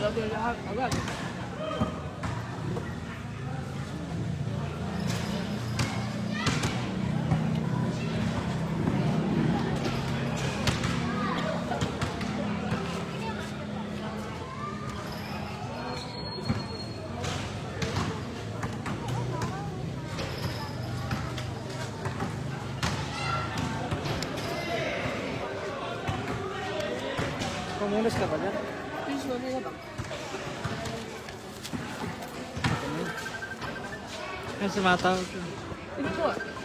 Gagawin lahat agad. Pamunas ka ba dyan? Please, wala na ba? Yan sumatawag ka. Ito po.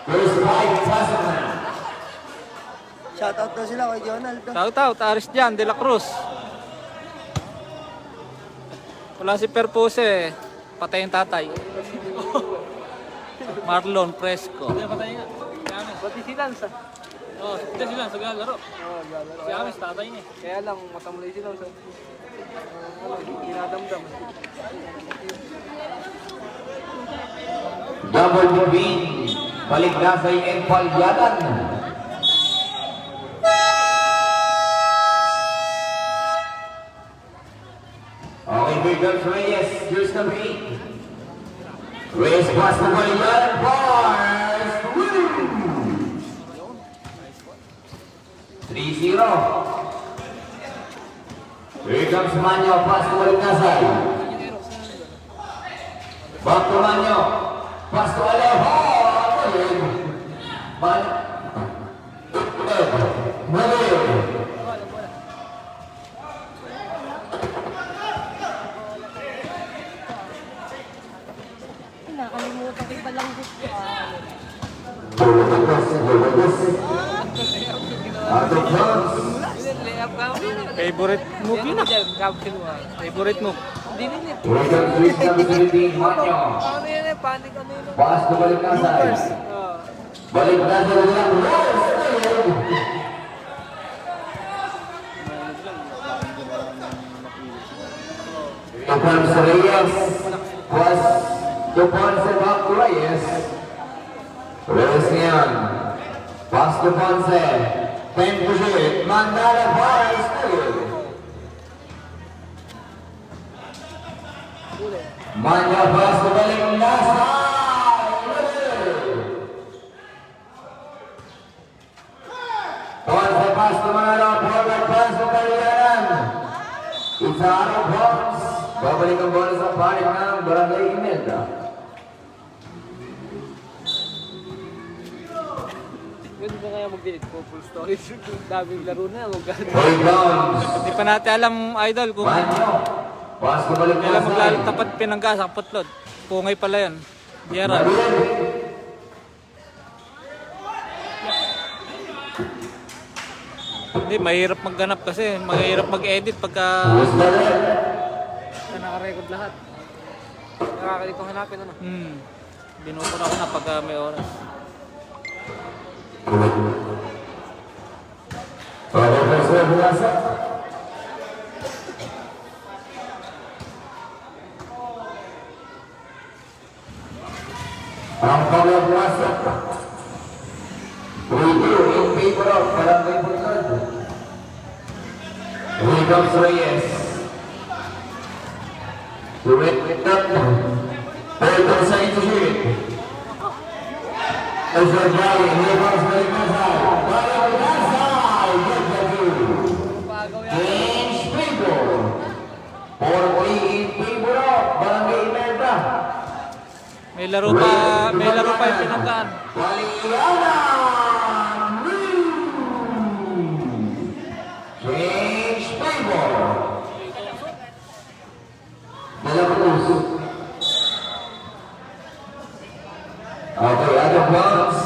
First right, pasok na. Shoutout daw sila kay Jonald. Shout-out, Aris Jan, De La Cruz. Wala si Perpose eh. Patay yung tatay. Marlon Fresco. Patay nga. Pati si Lance ah. Oo, hindi si Lance, naglalaro. Si Ames, tatay niya. Kaya lang, matamlay si Lance. Inadamdam. Double between. Balik na sa yung Palyadan. Okay, here comes Reyes. Here's number 8. Reyes pass to Palyadan. Bars. 3-0. Here comes Manyo. Pass to Baliknasay. Back to Manyo. Pass to Alejo. Nakalimutan ko yung balanggot ko. Layup ka mo. Favorite move yun ah. Favorite move. Hindi rin eh. Here comes Luis number 17, Manyo. Ano yun eh, panic ano yun. Pass to Baliknasay. Baliknasay ulang. To Ponce Reyes. Pass to Ponce back to Reyes. Reyes ngayon. Pass to Ponce. 10 to shoot. Mandala Bars. Manya pass to Baliknasay. Ponce pass to Manalo. Forward pass to Palyadan. It's out of bounds. Babalik ang bola sa panik ng Barangay Imelda. Pwede ba kaya mag-delete ko full storage? Daming laro na. Hold downs. Hindi pa natin alam, idol, kung Manyo. Pass to kailan Baliknasay. maglalatapat pinangga sa putlod. Pungay pala yan. Gerald. Hindi, mahirap magganap kasi. Mahirap mag-edit pagka Naka-record lahat. Nakakalit kong hanapin ano. binuto na ako na pagka may oras. Ang paglabuasa. Review in favor of Barangay Butlod. Here comes Reyes. Direct up. Third side to shoot. Over Valley. Here comes Baliknasay. Baliknasay. Good for you. James Pico. 4-3 in favor of Barangay Imelda. May laro pa yung pinanggaan. Change favor. Dalawang okay, out of bounds.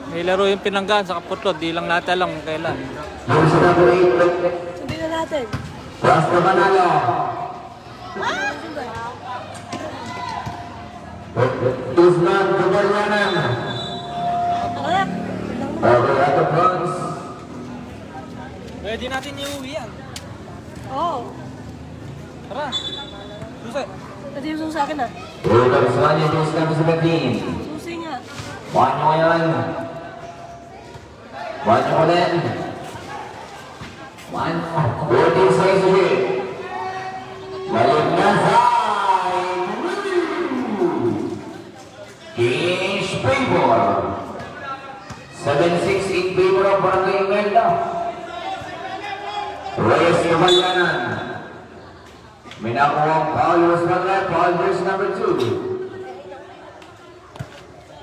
May laro yung pinanggaan sa kaputlod. Di lang natin alam kung kailan. Here's the number 8. Sundin na natin. Basta Manalo. Usman Kabaryanan. Okay, out of bounds. Pwede natin iuwi yan. Oo. Tara. Susi. Pwede yung sa akin ah. Here comes Manya, who's number 17. Susi nga. Manyo ngayon. Manyo ulit. Manyo. 14 seconds to hit. Baliknasay. Change favor. 7-6 in favor of Barangay Imelda. Reyes Kabalyanan. May nakuha ang foul. Was one left. Foul verse number 2.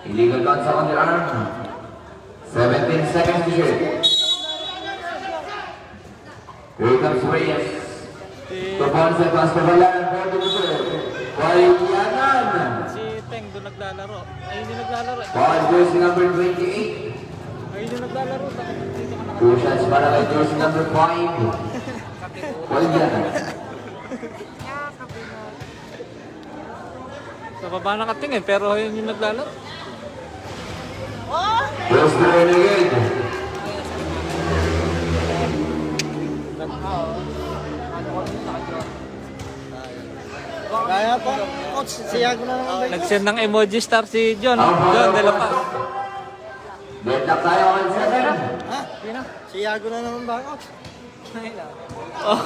Illegal contact on the arm. 17 seconds to shoot. Here comes Reyes. To Ponce, pass to Balan, 4 to 2. Bayanan. Si Teng doon naglalaro. Ay, hindi naglalaro. Ball jersey number 28. Ay, hindi naglalaro. Dito ka na. 2 shots para kay jersey number 5. Bayanan. Sa baba nakatingin, pero yun yung naglalaro. First the Renegade. Kaya po, coach, siya ko na naman. Nag-send ng emoji star si John. John, de la Paz. Deadlock tayo on 7. Ha? Siya ko na naman ba, coach? Oh.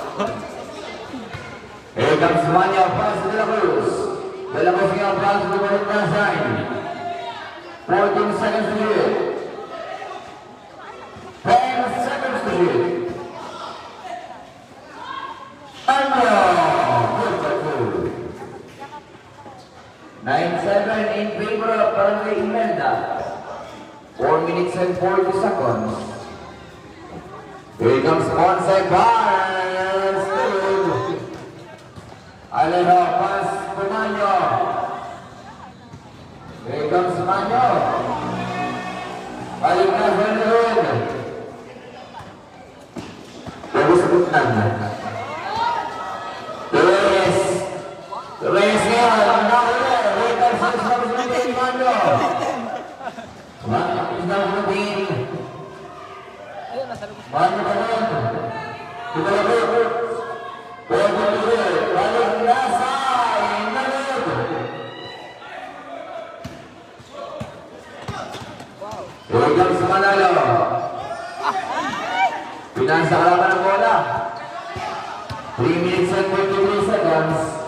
Here comes Manya Paz de la Cruz. De la Cruz yung Paz bumalik na sign. 14 seconds to shoot. 10 seconds to shoot. Ano? 9-7 in favor of Barangay Imelda. 4 minutes and 40 seconds. Here comes Ponce Barnes. Alero, pass to Manyo. Here comes Manyo. Balik na sa loob. Labos sa butlan. Reyes. Reyes ngayon. Nakula. Here comes number 15, Manyo. Manyo is number 15. Manyo pa rin. Kita na po. Pwede rin. Balik na sa inalog. Here comes Manalo. Pinasa ka lang ng bola. 3 minutes and 23 seconds.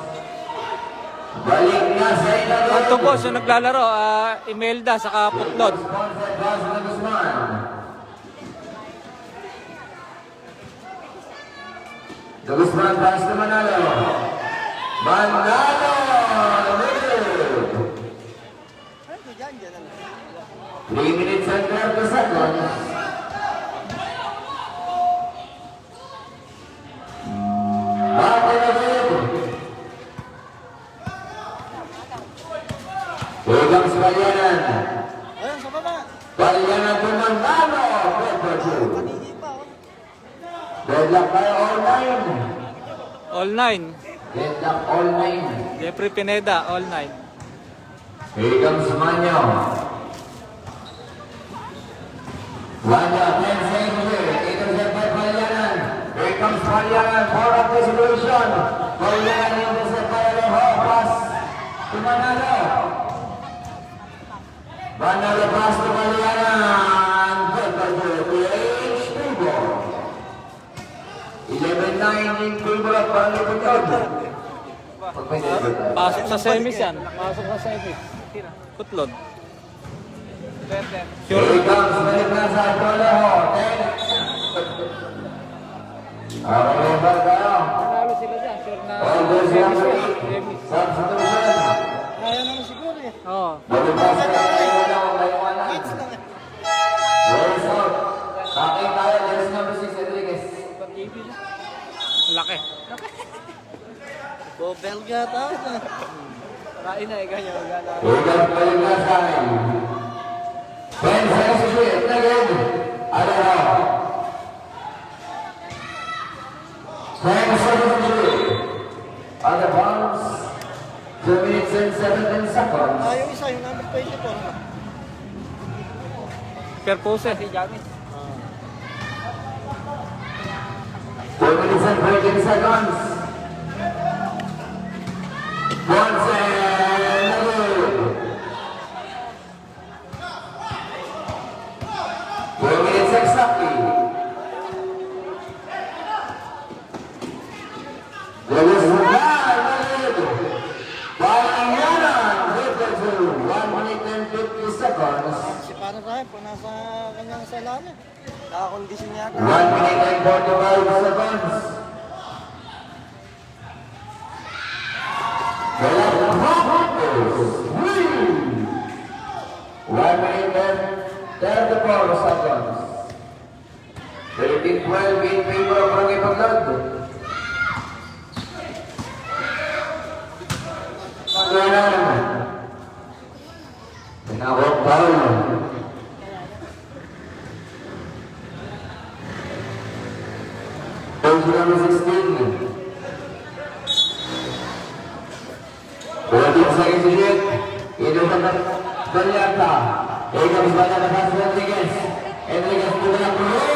Balik na sa inalog. Ito po, siya naglalaro. Imelda, saka Putlod. Sponsored by Sir Guzman. The Guzman pass to Manalo. Manalo! Lead. 3 minutes and 30 seconds. Bate na lead. Here comes Bayanan. Ayun, sa baba. Bayanan to Manalo. Number 2. Hindi pa, oh. Deadlock tayo all 9. All 9. Deadlock all 9. Jeffrey Pineda, all 9. Here comes Manyo. Manyo, 10 seconds here. Intercept by Bayanan. Here comes Bayanan. For up the situation. Bayanan intercept by Alejo. Pass to Manalo. Manalo pass to Bayanan. Good by PH People. 11-9 in favor of Panliputod. Pasok sa semis yan. Pasok sa semis. Putlod. Here he comes, balik na sa Toleho. 10. Remember kayo. Panalo sila dyan. Sure na All those semis number yan. 8. Semis. Substitution. Kaya naman siguro eh. Oo. Balik na sa Toleho. Layuanan. Hits lang eh. Race out. Akin tayo, jersey number 6, Enriquez. Laki. Belga tayo na. Kain na eh, ganyan. Ugat balik na sa akin. 10 seconds to shoot. Nagad. Alero. 10 seconds to shoot. On the bounce. 2 minutes and 17 seconds. Yung isa, yung number 24. Per pose. Si Jamis. 4 minutes and 13 seconds. Once and good. 4 minutes exactly. There was one lead. Bayanan with the 1 minute and 50 seconds. Si Panarahim po nasa kanyang salamin. Nakakondisyon niya. 1 minute and 45 seconds. Wala win. 1 minute and 34 seconds. 13-12 in favor of Barangay Paglad. Kabayanan. Tinawag foul. Page number 16. 14 seconds to shoot. Ito ba na Dalianta? Here comes Dalianta pass to Enriquez. Enriquez to the cross.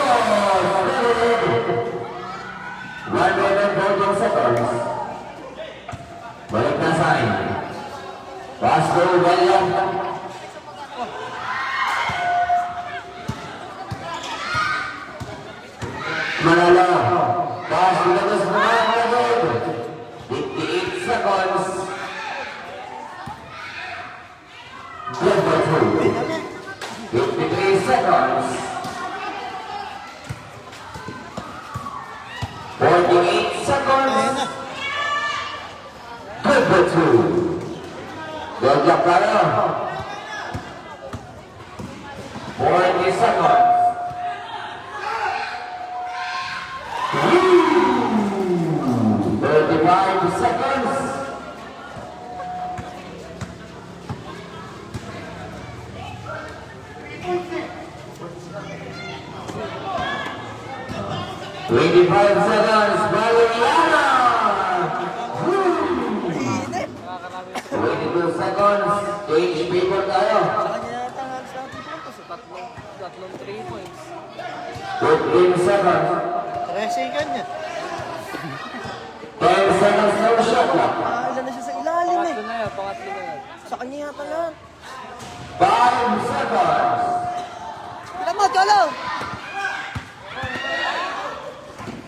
1 minute 14 seconds. Balik na sign. Pass to Dalianta. Manalo. Pass to Dalianta. 58 seconds. Number 2. 53 seconds. 48 seconds. Number 2. Good luck, Karo. 40 seconds. 35 seconds. Twenty-five seconds, Valeriana! 22 seconds, change paper tayo. Tatlong 3 points. 15 seconds, 3 second niya. 10 seconds no shot clock. Ilan na siya sa ilalim eh. Pangatlo na yan. Sa kanya yata lang. 5 seconds. Tira mo, Cholo!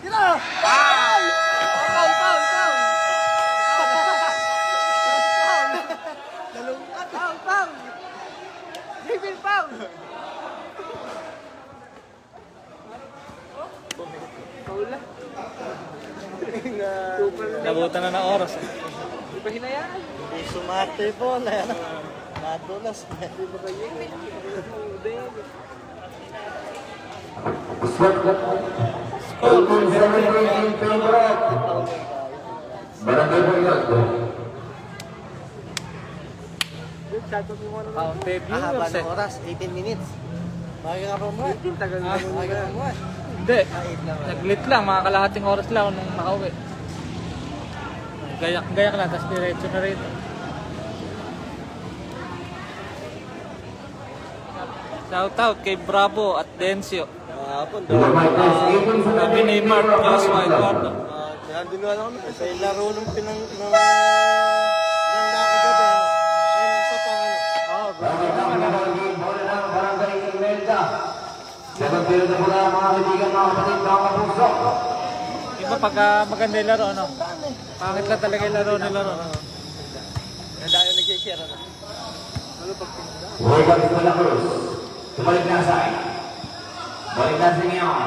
Tira! Foul! Foul! Foul! Nalungkat. Foul! Foul! David, foul! Foul na. Nabutan na ng oras. Di ba hinayaan? Sumarte po. Nadulas. Di ba kayo? Squad clock. 18-17 in favor of Barangay Boyot. Counted Haba viewers eh. ng oras, 18 minutes. Bakit nga po mo? Tagal na mo Bakit na. nga mo? Hindi. Naglit lang, mga kalahating oras lang nung makauwi. Gayak lang, tapos diretso na rito. Shout out kay Bravo at Dencio. Hapon. Sabi ni Mark Joshua Eduardo. Kaya din na kami. Sa laro nung pinang... ng laki gabi. Ayun, sa pang Barangay Imelda. 7 period na mula mga kaibigan, mga kapatid, mga kapuso. Iba pagka maganda yung laro, no? Pangit lang talaga yung laro nila, no? Dahil nag-share na. Huwag sa La Cruz. Tumalik na sa'yo. Balik na si Ngayon.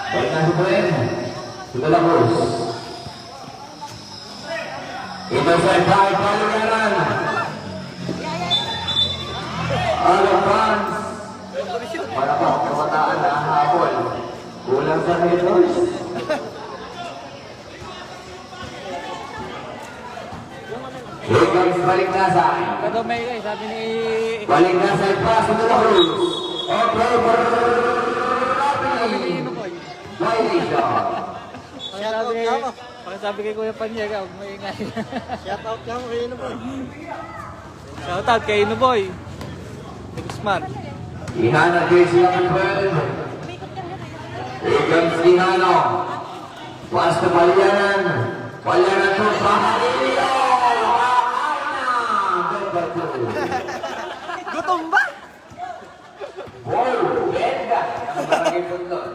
Balik na si Buen. Si La Cruz. Ito sa Ipay, Palugaran. All fans. Para po, kamataan na ang hapon. Kulang sa headers. Here comes balik na sa'yo. Kado may sabi ni... Balik na sa pass to the Cruz. Okay, violation. Shout out ka mo. Sabi kay Kuya Panyega, huwag maingay. Shout out ka mo. Kaya na po. Shout out kay Inuboy. Guzman. Ihana jersey number 12. Here comes Ihano. Pass to Palyanan. Palyanan to Paharilio. Gutom ba? Wow, ganda. Ang barangay Puntod.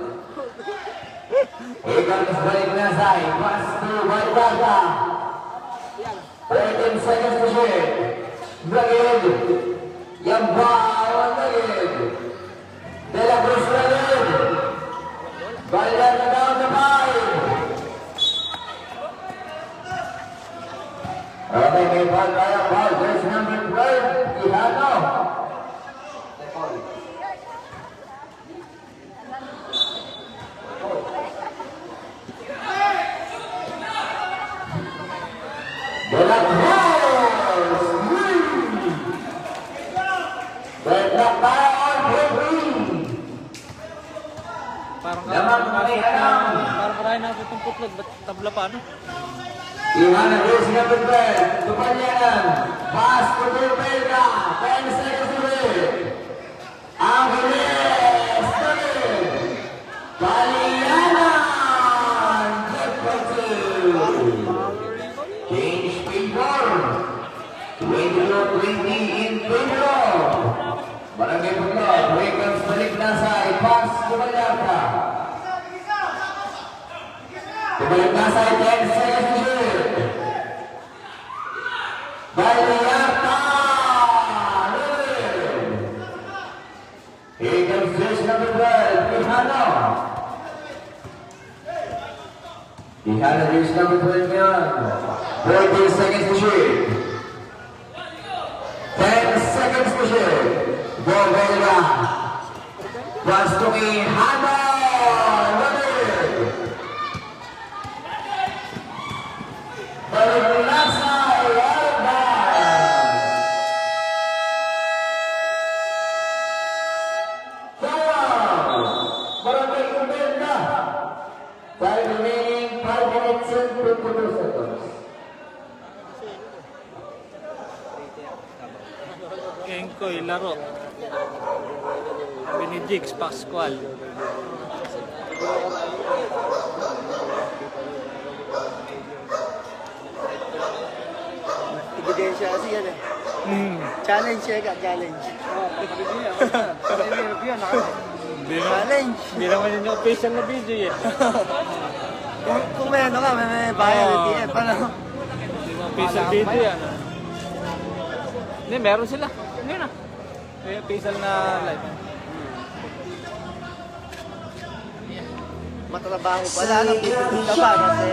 Here comes balik na sa'yo. Pass to Barbaga. 13 seconds to shoot. Bragid. Yabaw, Bragid. De La Cruz Bragid. Bayan na down the five. Okay, may ball tayo. Ball, there's number 12. Ihano. De La Cruz. may alam. Parang marami na itong putlog. Ba't tabla pa, ano? Ihana jersey number 12. Tupanyanan. Pass to Belga. 10 seconds to win. Angeles. Palianan. Change paper. 22-20 in favor. Barangay Putlog. Wakens balik nasay. Pass to Vallarta. Balik nasay. 10 seconds to shoot. Vallarta. Here comes jersey number 12. Ihano. Ihano jersey number 12 ngayon. 14 seconds to shoot. 10 seconds to shoot. Bobela. Pass to Ihano. Balik nasa Alban. Sayang. Barangay Ubenda. Time remaining 5 minutes and 52 seconds. Kenkoy, laro. Sabi ni Jigs, Pascual. Ebidensya kasi yan eh. Challenge siya ka, challenge. Challenge. Hindi naman yun yung official na video eh. Kung may ano ka, may bayad, hindi eh. Paano? Hindi mo official video yan. Hindi, meron sila. Hindi na. May official na live. Matrabaho pala, nagtitipid ka ba? Kasi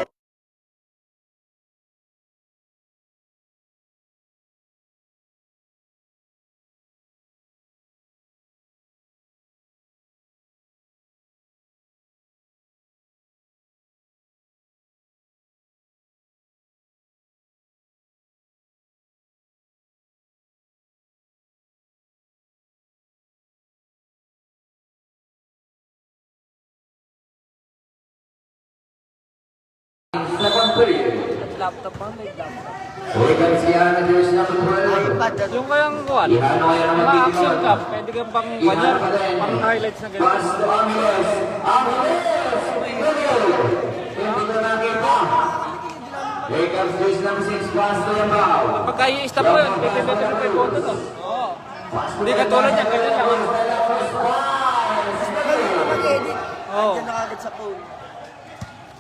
Second period. laptop pa, may laptop. Wakens Ihano jersey number 12. iPad, Yung kayang kuwan, Ihano kaya naman mga dito. action cup, pwede kang pang kanyar, pang highlights na Pass ganito. to Angeles. Angeles. Hindi ko nakita. Wakens jersey number 6. Pass to Yambao. Pagka i-stop mo yun, pwede mo kay Boto to. Hindi katulad niya, ganyan lang. Mag-edit. Oo. Diyan na kagad sa phone.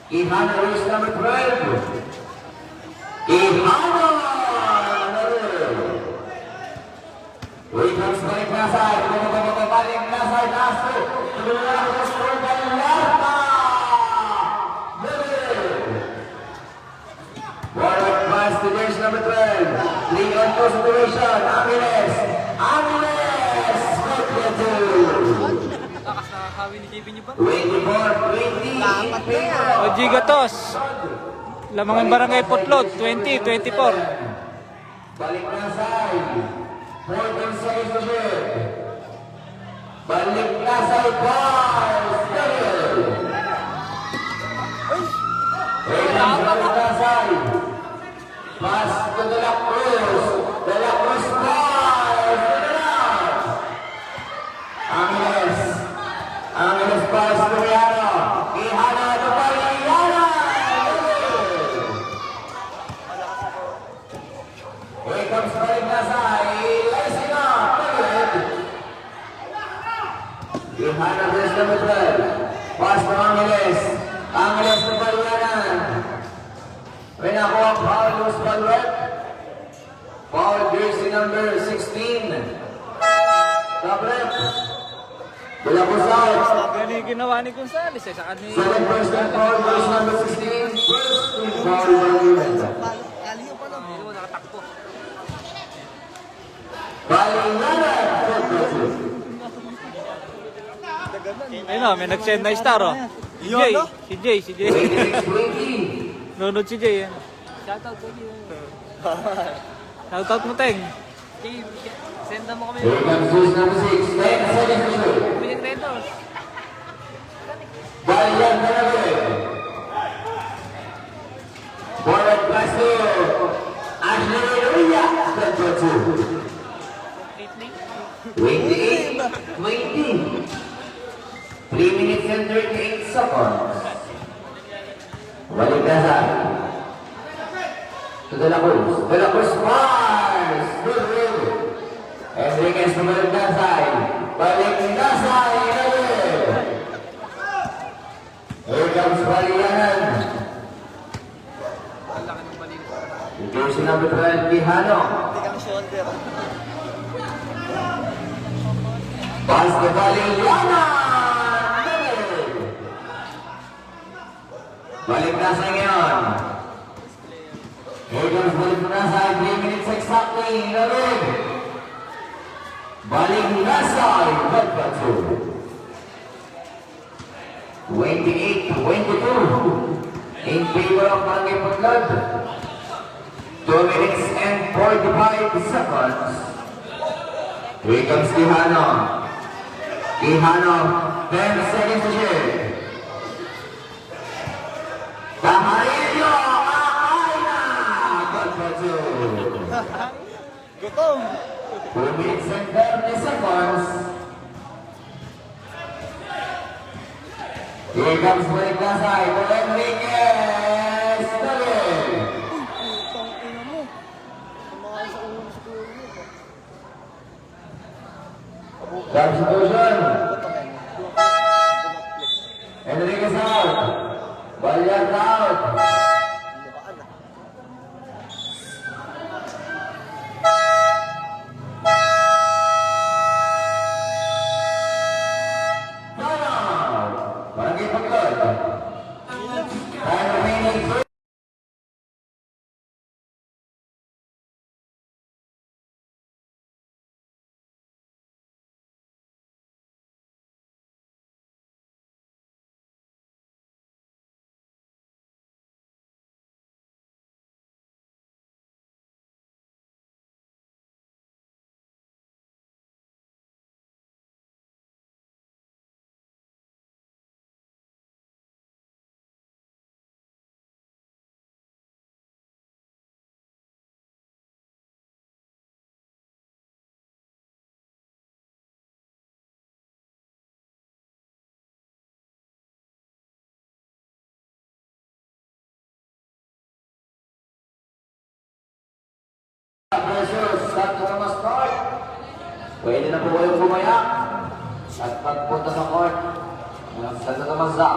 Ihano jersey number 12. Ihano. Wakens balik nasay. Balik nasay. Nasto. Tuloy sa score. Vallarta. Forward pass to jersey number 12. 3-on-2 situation. Angeles. Angeles. Takas nakakawi ni JP niyo ba? 24-20. Dapat na yan. O Gigatos, lamang ang barangay Putlog, 20-24. Balik nasay. 14 seconds to shoot. Balik nasay. Pass. Balik nasay. Pass to De La Cruz. De La Cruz pass. Angeles. Angeles pass to Ihano. Ihano to Paliana. Here comes balik nasay. Lacing up. Ihano jersey number 12. Pass to Angeles. Angeles to Paliana. May nakuha ang foul, Luz Baluet. Foul jersey number 16. Top left. De La Cruz out. Yan yung ginawa ni Gonzales eh, sa kanil. Second person foul, jersey number 16. First team foul by Lumen. Kaliyo pa lang. Nakatakbo. Paliana. Third person. Ayun o, may nag-send na star o. Si Jay, Yun, no? si Jay. 26-20. Nunod si Jay yan. Shoutout ko yun. Shoutout mo, Teng. Jay, send na mo kami. Here comes jersey number 6. 10 seconds to shoot. Million Redos. Balian na rin. Forward pass to Ashley Ruya. Number 2. 28, 20. 3 minutes and 38 seconds. Balik na sa to De La Cruz. De La Cruz Mars. Good ring. Enriquez na balik na sa balik na sa here comes Balianan. Jersey number 12, Quijano. Tikang shoulder. Pass to Balianan. Balik na sa ngayon. Here comes balik na sa 3 minutes exactly. Narid. Balik na sa number 2. 28-22 in favor of Barangay Putlad. 2 minutes and 45 seconds. Here comes Quijano. Quijano, 10 seconds to shoot. Cajarillo, ay na! Gutom. 2 minutes and 30 seconds. Here comes balik na sa Enriquez. Dali! Putang ina mo. Kumakain sa ulo sa ulo mo. Substitution. Enriquez out. Balian out. Lukaan ah. Barangay Putlad. Time remaining 3. Versus Santo Tomas Court. Pwede na po kayong bumaya at pagpunta sa court ng Santo Tomas Zao.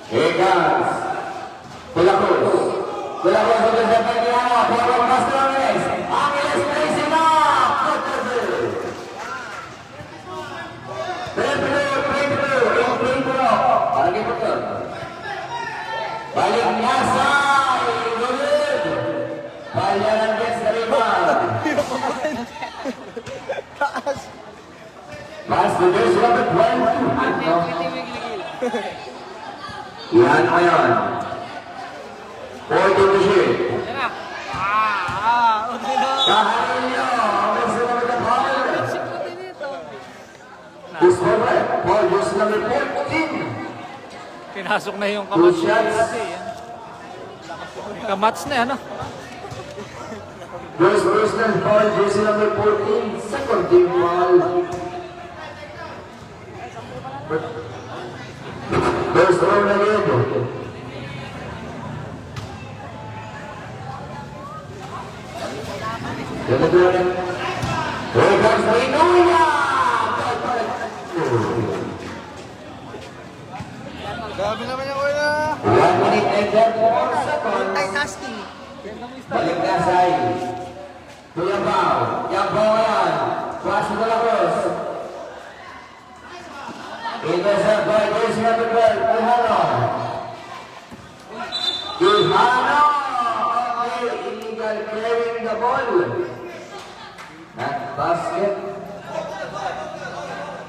Here comes De La Cruz. De La Cruz with the Pagkiano. Forward pass to Angeles. Angeles placing up. Breakthrough. Barangay Putlad. Balik nyasa, Ibrahim. Balianan gets the rebound. Pass to jersey number 22. Yan ngayon. 40 to shoot. Cajarillo, jersey number 5. Discover, for jersey number 14. Pinasok na yung Two kamats shots. kamats na ano. First personal foul, jersey number 14, second team foul. First round again. Here comes Reynoya! Grabe naman yung kuya. 1 minute and 34 seconds. Multitasking. Balik na sa Kuya Pao. Yang bawalan. Pass to De La Cruz. Intercept by jersey number 12, Quijano. Quijano! Okay, illegal carrying the ball. Not basket.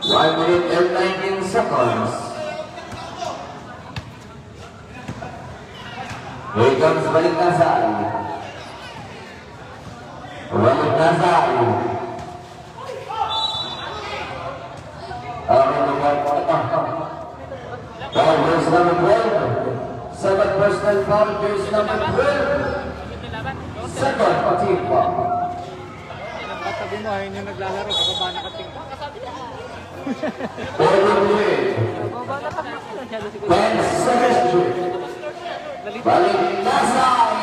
1 minute and 19 seconds. Here comes balik na sa Balik na sa jersey number 12. Second personal foul, jersey number 12. Second team foul. Katabi mo, ayun yung naglalaro. Kababa nakating. 43. 10 seconds. Balik Nasay.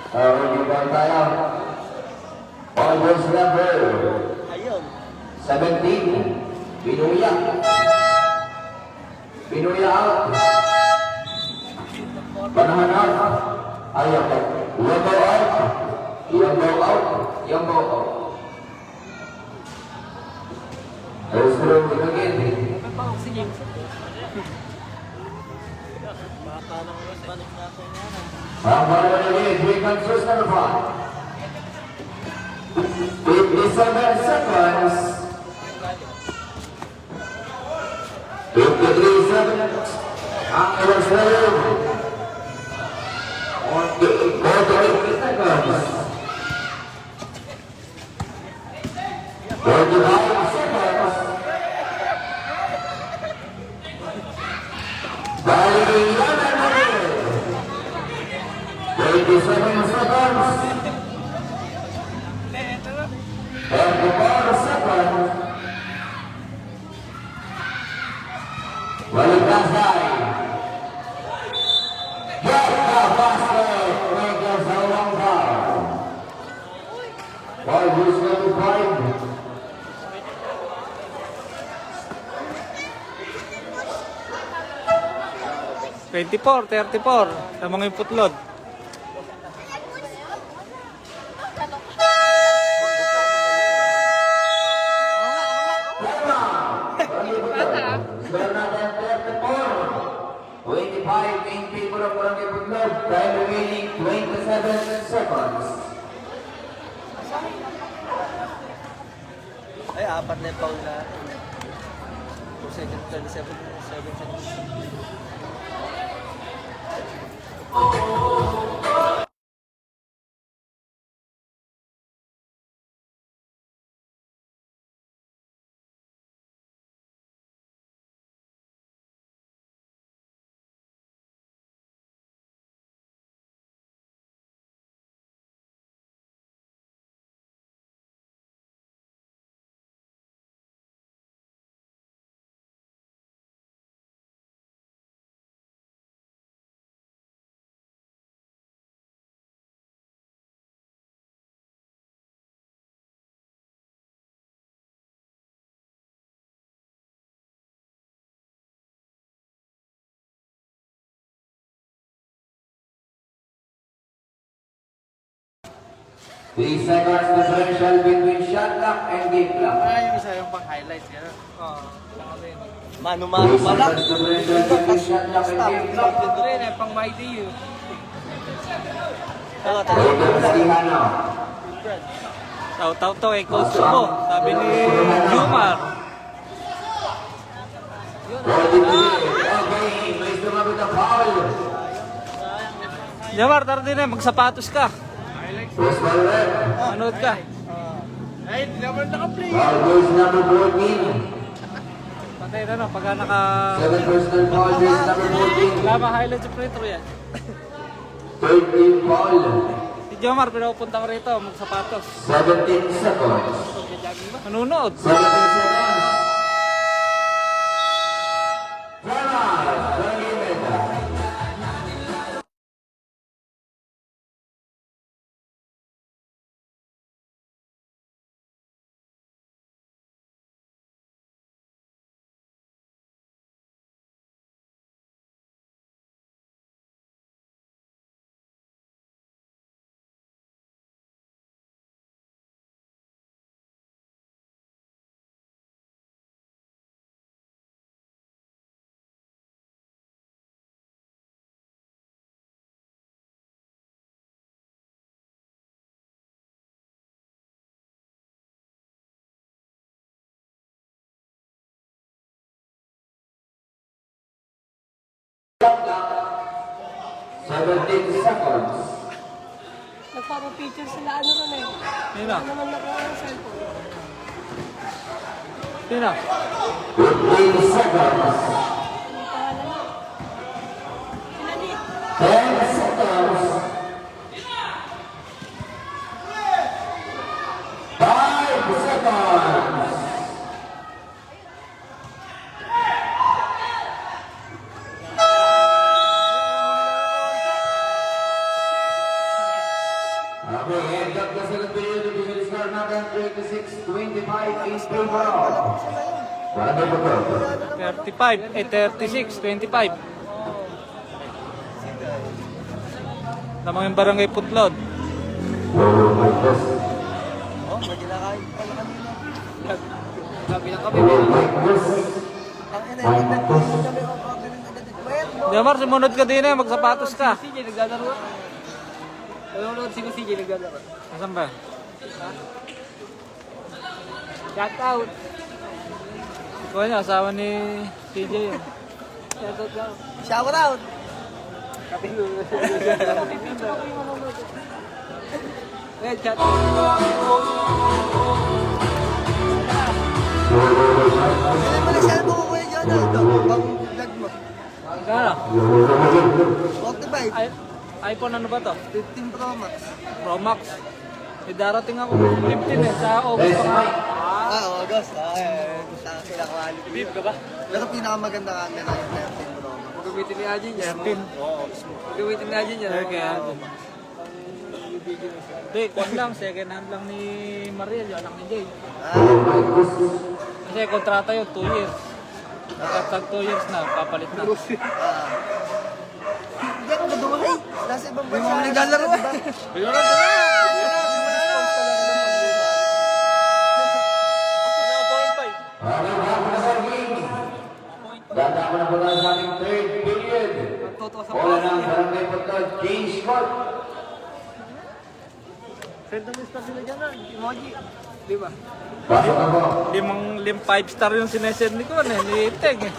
Hindi ba tayo? All jersey number Ayun. 17. Binuya. Binuya out. Panahan out. Ayaw ko. Yambo out. Yambo out. Yambo out. There's room again. Baka naman balik natin yan. Ang balawan again. Three consoles number 5. 57 seconds. 53 seconds. Ang ilang sa'yo. 48 seconds. 45 seconds. Balik 27 seconds. 34 seconds. Balik Nasay. Get the basket. Make us a long foul. Ball goes number 5. $24, $34. Tamang yung putlod. Bernadette 34. 25 in favor of Barangay Budlog. Time remaining 27 seconds. Ay, apat na yung foul natin. 2 seconds, 27 seconds. Three seconds differential between shot clock and game clock. Yung isa yung pang-highlights. Gano'n. Oo. Mano-mano pala. Differential between shot clock and game clock. Ito rin eh, pang my day yun. Stihano. Taw-taw to eh, coach mo. Sabi ni Jumar. 43. Okay, please tumabit ang foul. Jumar, tara din eh, magsapatos ka. First ball red. Manood ka. Ay, hindi naman naka-play. Foul goes number 14. Patay na no, pagka naka... 7 personal foul goes number 14. Wala ma-highlights sa free throw yan. Third team foul. Si Jomar, pinapunta ko rito, magsapatos. 17 seconds. Manunood. 17 seconds. Drive. Barangay Meta. Seventeen seconds. Nagpapapicture sila ano ron eh. Ayun na. Ano naman nakuha ng cellphone. Sino? 15 seconds. 10 seconds. 5 seconds. Okay, end of the second period. The visual score natin 26-25 in favor of Barangay Putlod. 36, 25. Lamang yung Barangay Putlod. Oh my gosh. Oh, may kinakain pala kanina. Sabi ng kami. Oh my gosh. Ang ina, yung nagpapalito kami, oh, pagaling agad. Bayad mo. Jamar, sumunod ka din eh, magsapatos ka. Si CJ naglalaro. Nanonood si CJ naglalaro. Asan ba? Shout out. Ikaw niya, asawa ni CJ yun. Shout out daw. Shout out. Kapilo. Eh, shout out. Bilhin mo na cellphone ko kuya John. Ito, pang vlog mo. Kano? 45. iPhone ano ba to? 15 Pro Max. Pro Max. May darating ako 15 eh, sa August pa nga. August. Sa sila quality. Beef ka ba? Pero pinakamaganda camera yung 13 Pro Max. Gagamitin ni Ajin yan. 13. Gagamitin ni Ajin yan. Okay, Ajin. Hindi, kwan lang, second hand lang ni Mariel, yung anak ni Jay. Kasi kontrata yun, 2 years. Nakatag 2 years na, papalit na. Hindi ako nadumay. Nasa ibang bansa. Hindi mo naglalaro eh. Binuran ko na! Okay, bago na sa game. Dadama na po tayo sa ating third period. Totoo sa Bola ng Barangay Putlod, change court. Send na star sila dyan na. Emoji. Di ba? Pasok na po. Limang 5 star yung sinesend ni Kon eh, ni Teg eh.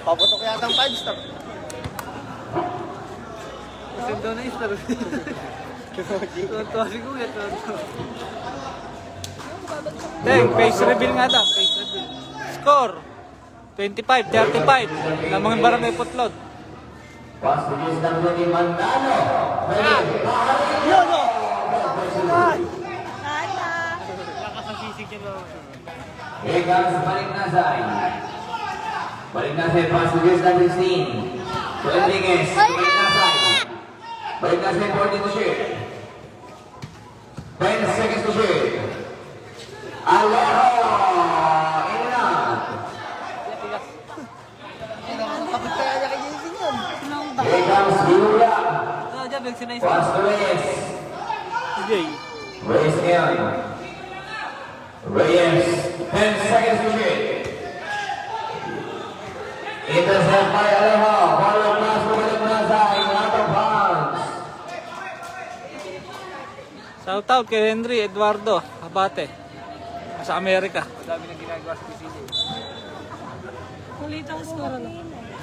Paputok yata ang 5 star. Send daw na yung star. Tuwa si Kuya. Teg, face reveal nga daw, face reveal. Score, 25-35. Lamang yung Barangay Putlod. Pass to this number ni Mandano. Yun o! Here comes Baliknasay. Baliknasay, pass to this number 16. Rodriguez, Baliknasay. Baliknasay, 40 to shoot. 10 seconds to shoot. Alejo! In and out. Kapit kaya niya kay JC yun. Here comes Yuya. Ah, dyan, nagsinay Pass to Reyes. Jay. Reyes ngayon. Reyes, 10 seconds to shoot. Intercept by Alejo. Follow pass to Baliknasay. Out of bounds. Shout out kay Henry Eduardo Abate. Sa Amerika. Dami nang ginagawa sa PCJ. Kulit ang score ano?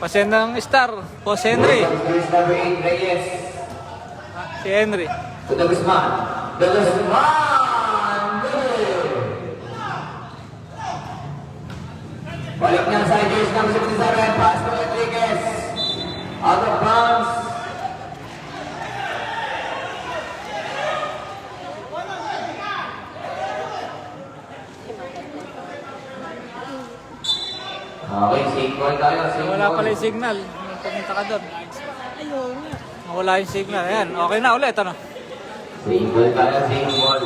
Pasend ng star, Boss Henry. Here's number 8, Reyes. Si Henry. To the Guzman. The Guzman! Balik niya sa Reyes number 77. Pass to Rodriguez. Out of bounds. Okay, single tayo. Wala pala yung signal. Nung pumunta ka doon. Ayun. Wala yung signal. Ayan, okay na ulit. Ano? Single tayo, single.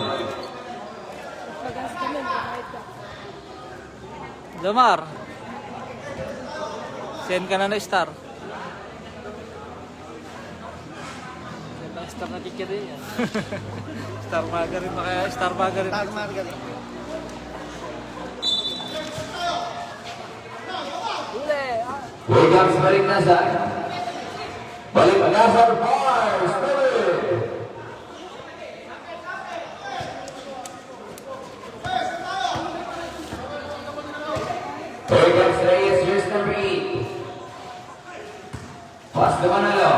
Bagas kami. Kahit ka. Jamar. Send ka na star. Ang star na teacher din yan. Star Margaret ba kaya? Star Margaret. Tag Margaret. Here comes Baliknasay. Baliknasay bars. Here comes Reyes, here's number 8. Pass to Manalo.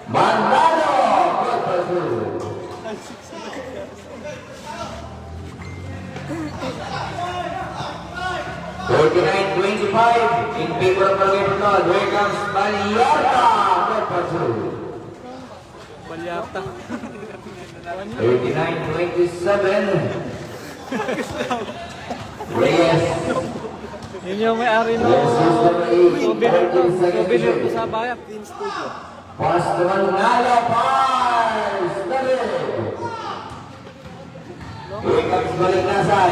Mandano! Good for two. 49-25 in favor of Barangay Bukal. Here comes Baliata. Red Patrol. Balyata. 39-27. Reyes. Yun yung may-ari ng Versus number 8. souvenir to sa bayan. Pass naman Nalo. Pass. David. Here comes Baliknasay.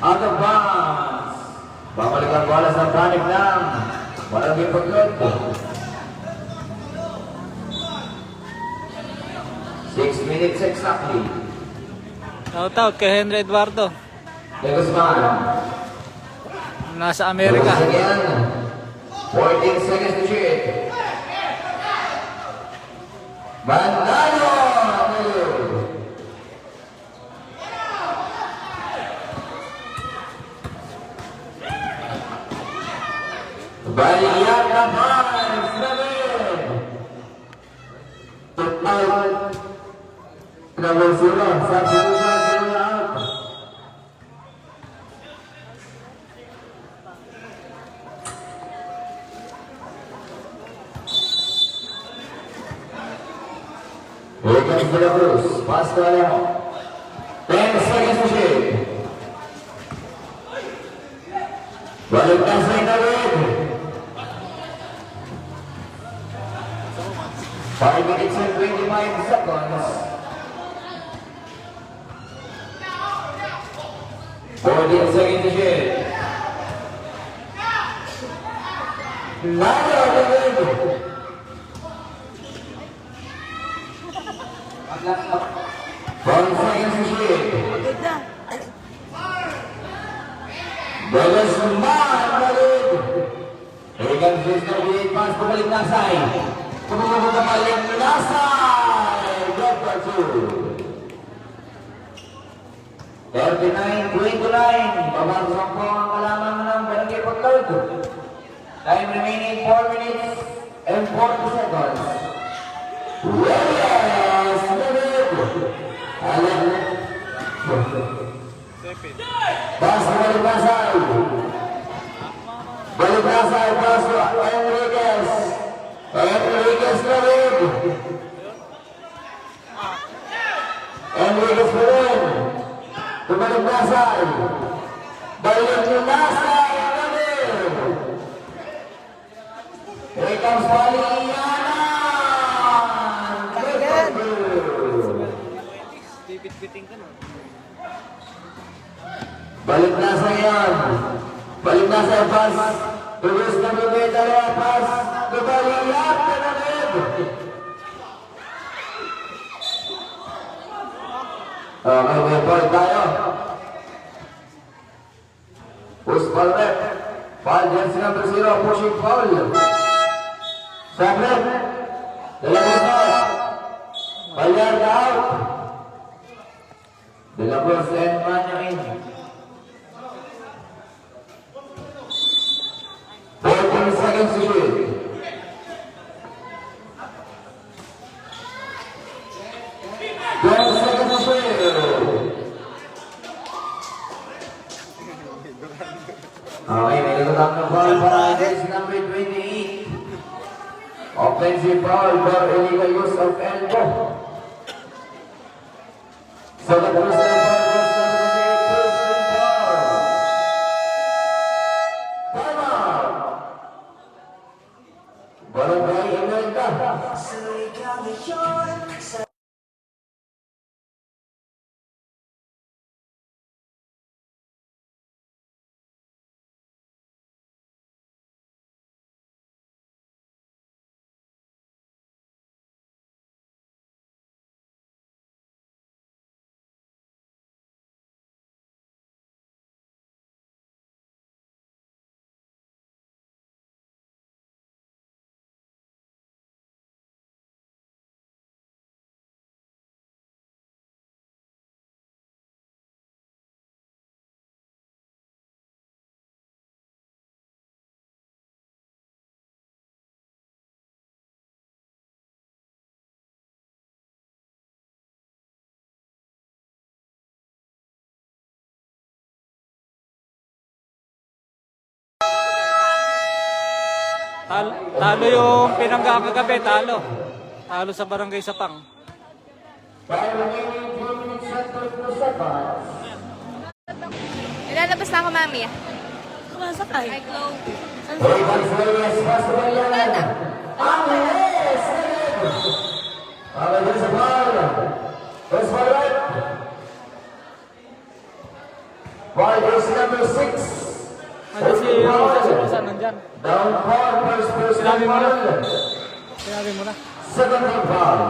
Out of bounds. Babalik ang bola sa panik ng Barangay Bukal. 6 minutes exactly. Shout out kay Henry Eduardo. Guzman. Nasa Amerika. Once again, 14 seconds to shoot. Bandalo! Balian naman! Seven! Out. Number 0. Substitution out. Here comes De La Cruz. Pass to Alejo. 10 seconds to shoot. Balik na sa David. 5 minutes and 25 seconds. 14 seconds to shoot. Nalo David. 1 seconds to shoot. Balas man balik. Here comes Mr. Wade. Pass to Baliknasay. Tumulong na Baliknasay. Good for 2. 39-29. Babagsak po ang kalaman ng Barangay Bukal. Time remaining 4 minutes and 40 seconds. Reyes! Pass to Baliknasay. Baliknasay, pass to Enriquez. Enriquez David. Enriquez pa rin. To Baliknasay. Baliknasay David. Here comes Baliana. Bibit-biting ka na. Baliknasay yan. Baliknasay pass. Tulos na bibig. Dalawa pass. Tubaliyat na David. Okay, may ball tayo. Push ball back. Foul jersey number 0. Pushing foul. Sabret. De La Cruz out. Balyarda out. De La Cruz and Manyo in. 14 seconds to shoot. Okay, may nagtatang ng foul para against number 28. Offensive foul for illegal use of elbow. So the personal foul goes to number 28, personal foul. Time out. Barangay Imelda. Talo yung Pinangga kagabi, talo. Talo sa Barangay Sapang. By remaining 2 minutes and 32 seconds. Ilalabas na ako, mami. Kumasakay. Hi, Chloe. Evans Reyes, Pastor Mariana. Reyes! There's a ball. There's one right. Ball is number 6. Ano si Rosa nandyan? Down 4, first person Sinabi mo na. ball. Sinabi mo na. Second ball.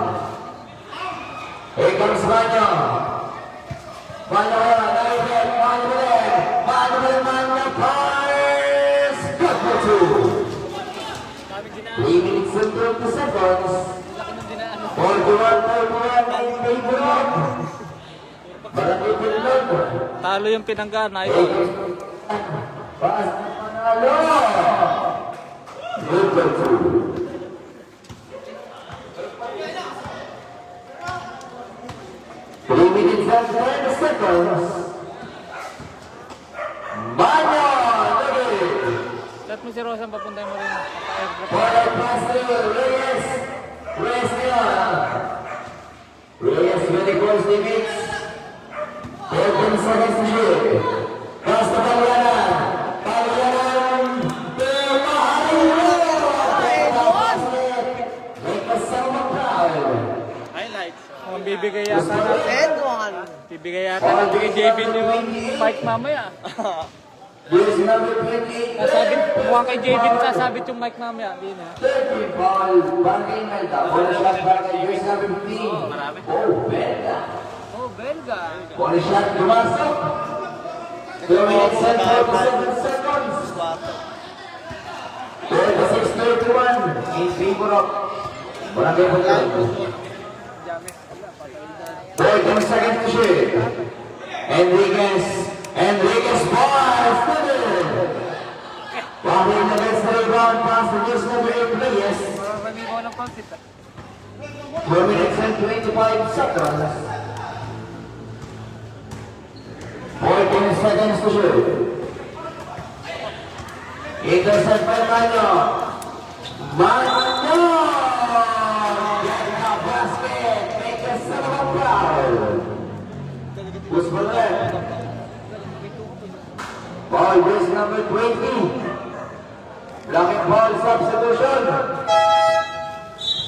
Here comes Manya. Manya, Manya, pass. Got the 2. 3 minutes and 30 seconds. 41 in favor of Barangay Pinlog. Talo yung Pinangga, idol. Pass na panalo. Number 2. Three minutes and 10 seconds. Manya, Chat mo si Rosa, papuntay mo rin. Ball pass to Reyes. Reyes Leon. Reyes very close limits. 13 seconds to shoot. Pass to Palianan. Palianan. Make a sound of crowd. Ang bibigay yata natin. Bibigay yata natin kay JB yung mic mamaya. Here's number 28. Nasabit, mukhang kay JB nasasabit yung mic mamaya. Hindi na. 30 ball. Barangay Melda. Ball shot Barangay. Here's number 15. Oh, Melda. Oh, Belga. Ball shot Dumasok. 2 minutes and 37 seconds. 36-31 in favor of Barangay Melda. 14 seconds to shoot. Enriquez ball stood. Walking the best rebound pass to just number 8 players. Marami ko ng confit. 2 minutes and 25 seconds. 14 seconds to shoot. Intercept by Manyo. Manyo! Get the basket. Make a son of a crowd. Who's for that? Ball is number 20. Blocking ball substitution.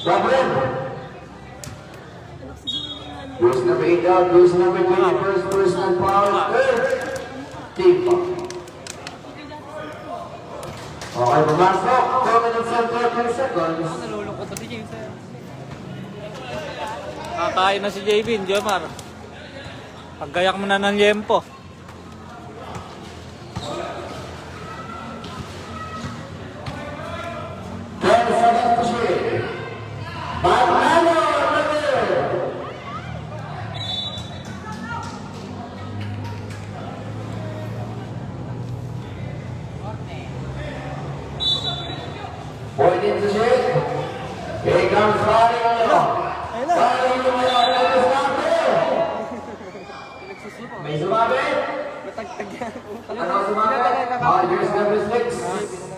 Problem. Who's number 8 out? Who's number 20? First personal foul. Third. Team foul. Okay, pumasok. 2 minutes and 13 seconds. Nalulungkot pa si James. Kakain na si JB, Jomar. Paggayak mo na ng yempo. Pointing to shoot. Here comes Mario. May sumabit. Ano sumabit? Here's number 6.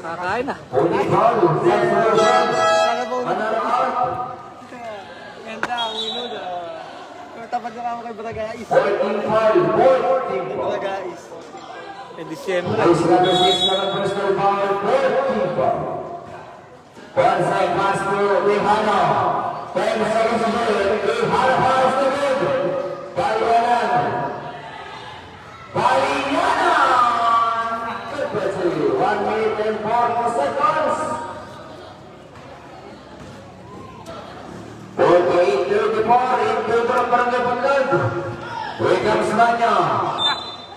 Kakain na. Only foul. Set solution. Another out. Ganda ang winod. Tapat na ako kay Bragais. 14 foul. 14 foul. Bragais. Eh, Disyembre. Here's number 6. Another personal foul. 14 foul. One side pass to Rihano. 10 seconds to shoot. Rihano pass to good. Palianan. Good for 2. 1 minute and 40 seconds. 48-34 in favor of Barangay Pinlog. Here comes Manya.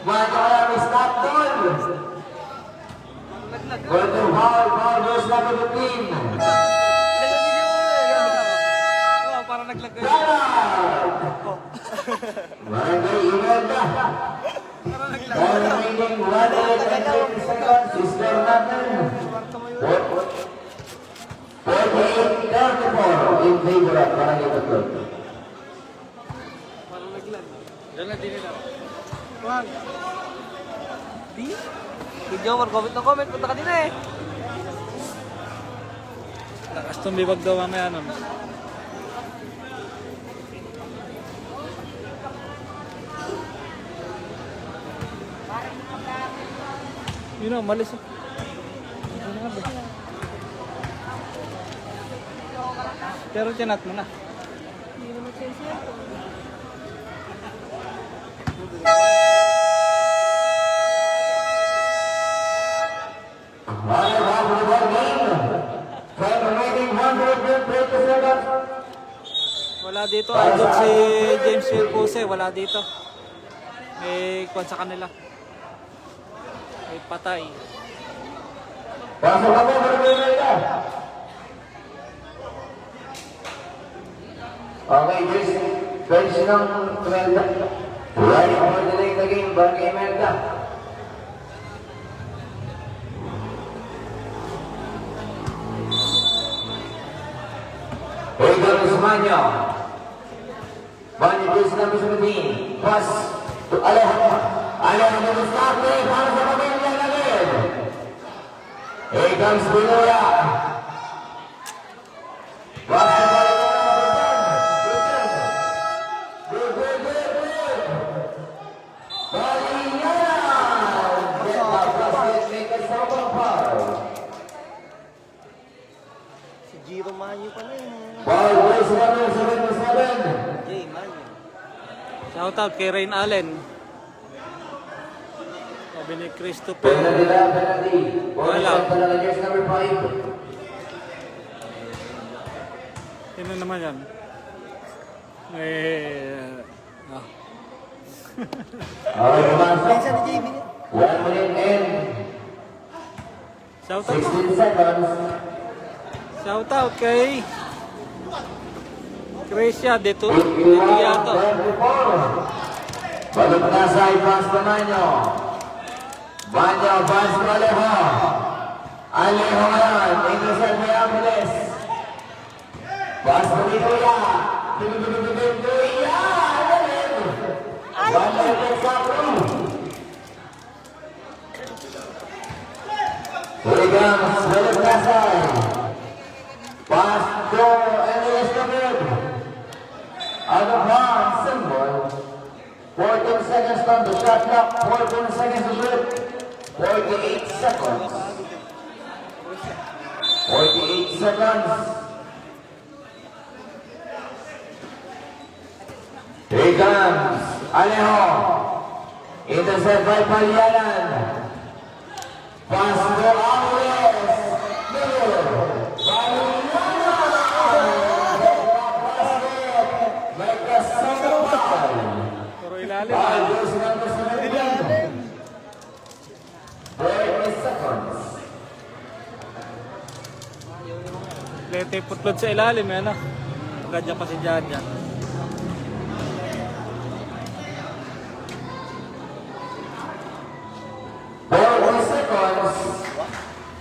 Manya kaya may stop goal. Golden foul, foul goes number 15. Parang naglagay. Barangay Imelda. Remaining 1 minute and 30 seconds. Sister natin. 48-34 in favor of Barangay Pinlog. Parang naglag. Diyan na din nila. Wag. Di? Video, comment na comment. Punta ka din eh. Lakas tumibag daw mamaya nun. Yun o, malis o. Pero tinat mo na. Hindi naman siya yung cellphone. Balik back to the ball game. Time remaining 120 seconds. Wala dito, idol si James Wilcose, wala dito. May kwan sa kanila. May patay. Pasok ako, Maribel ka. Okay, Chris. Bench ng Imelda. Right over the lane again, Barangay Imelda. Edgar Usmanyo. Banyo Chris number 17. Pass to Alejandro. Alejandro Gustave para sa pamilya natin. Here comes Binoya. Pass to Si Giro Manyo pala yun. Ball race number 77. Jay Manyo. Shoutout kay Rain Allen. Sabi ni Christopher. Penalty na, penalty. Wala. Talaga jersey number 5. Sino naman yan? Okay, pumasok. Pensa ni JB niya. 1 minute and Shoutout. 16 seconds. Shoutout kay Gracia dito. 51, Dito yato. 24. Balik na sa pass to Manyo. Manyo, pass to Alejo. Alejo ngayon. Intercept ni Amules. Pass to Binoya. Binoya. Manyo gets up through. Here comes Balik na side. Pass to Elias David. Out of bounds, symbol. 14 seconds on the shot clock. 14 seconds to shoot. 48 seconds. 48 seconds. Here comes Alejo. Intercept by Palianan. Pass to Amules. Middle. Puro ilalim. Lete putlod sa ilalim, yan ah. Gadya pa si Jadja.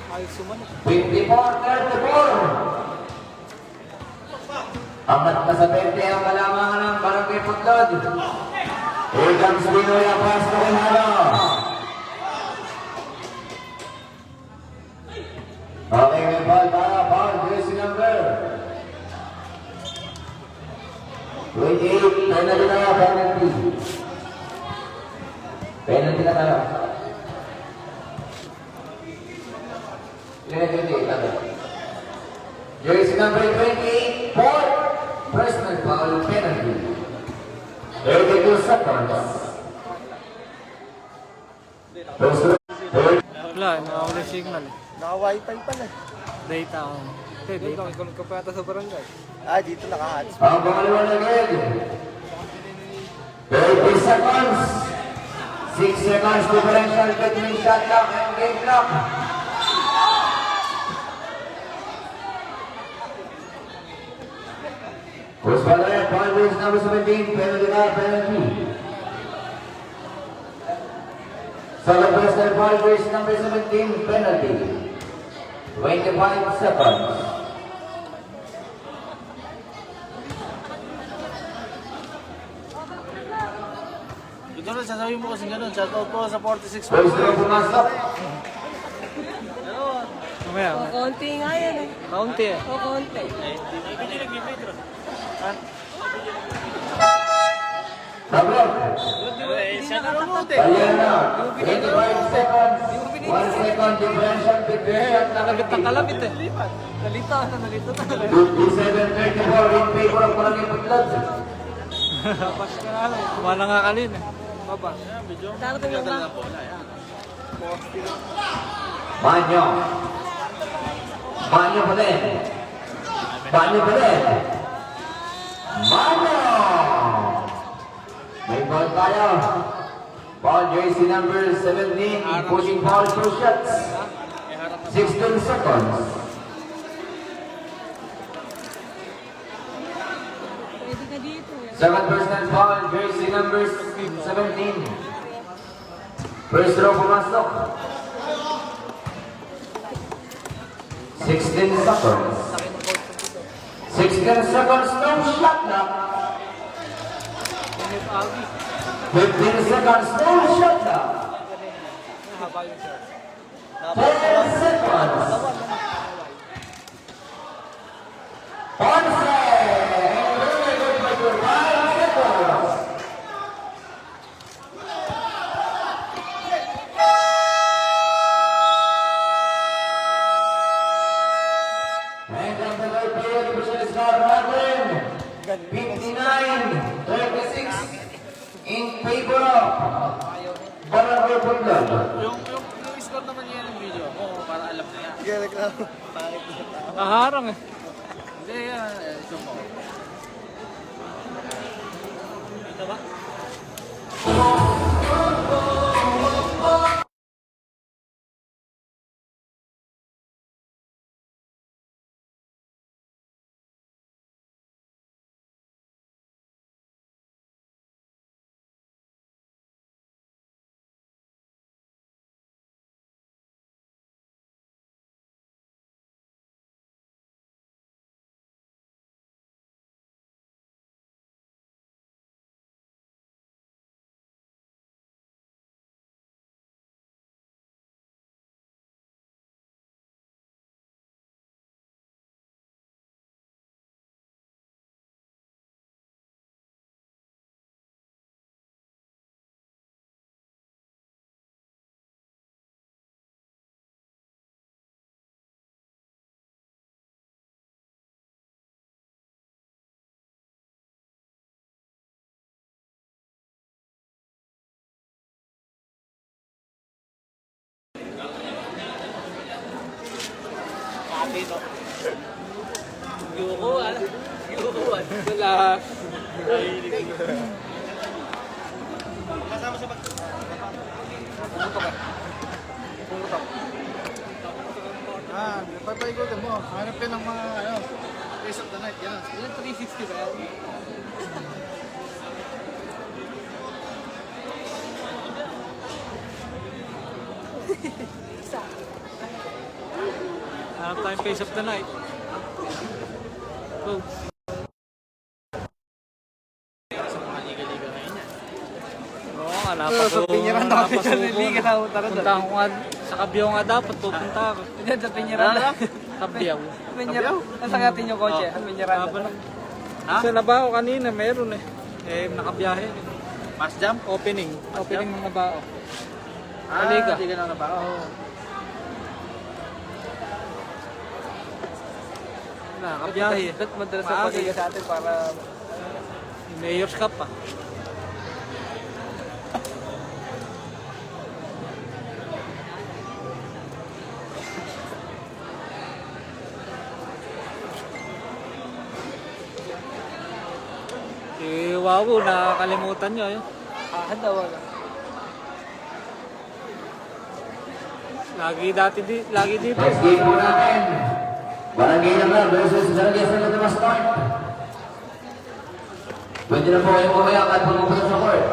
Ay, suman. 54-34. Angat na sa 20 ang kalamangan ng Barangay Putlod. Here comes Binoya, pass to Quijano. Okay, may ball para foul, jersey number 28. Penalty na tayo, penalty. Penalty na tayo. Jersey number 28, fourth personal foul penalty. 32 seconds. Wala, nakawala signal eh. Naka-wifi pala. Data ako. Okay, data. Ikaw nagkapata sa barangay. Ah, dito naka-hats. Ang pangalawa na again. 30 seconds. 6 seconds differential between shot clock and game clock. Push by the red, point race number 17, penalty na, penalty. Solid personal point race number 17, penalty. 25 seconds. Ikaw na, sasabihin mo kasi ganun. Shout out po sa 46. First na pumasok. Mamaya. Konti nga yan eh. Kaunti eh. Konti. Tablo. Siya na rumote. Ayan na. 25 seconds. 1 second differential between shot number Kalabit na 3. kalabit eh. Nalito na. 57-34 in favor of Barangay Putlad. Tapos ka na lang. Kumana nga kalin eh. Baba. Darating lang lang. Banyo. Banyo pa rin. Banyo pa rin. Banyo! May ball tayo. Ball jersey number 17. Pushing ball 2 shots. 16 seconds. Pwede ka dito eh. 7% ball jersey number 17. First row pumasok. 16 seconds. 16 seconds, no shot na. 15 seconds, no shot na. 10 seconds. 11. And ang third period, official score natin, 59-36 in favor of Barangay Putlad. Yung score naman yan ng video ko para alam na yan. Galing lang. Nakaharang eh. Hindi yan. Zoom mo. Ito ba? Dito. Yukuan. Yukuan. Wala. Papaikutin mo. Hanap ka ng mga, Race of the Night, yan. Ilan 360 ba yan? Hanap tayong face of the night. Go. Oo nga, Sa pinyiran na kami sa Liga na utara doon. Punta ako nga, sa Kabyaw nga dapat pupunta ako. Diyan sa pinyiran na. Kabyaw. Pinyiran. Nasaan natin yung kotse? Ang pinyiran Laban na. lang. Sa Nabao kanina, meron eh. Nakabiyahe. Mass jump? Opening. Opening ng Nabao. Liga. Liga na ba? Oo. Nakabiyahe. Ba't madalas sa paliga sa atin para... Mayor's Cup ah. Wow, nakakalimutan nyo yun. Daw wala. Lagi dito. Next game po natin. Barangay Langar versus Barangay San Tomas North. Pwede na po kayong umayak at pumunta sa court.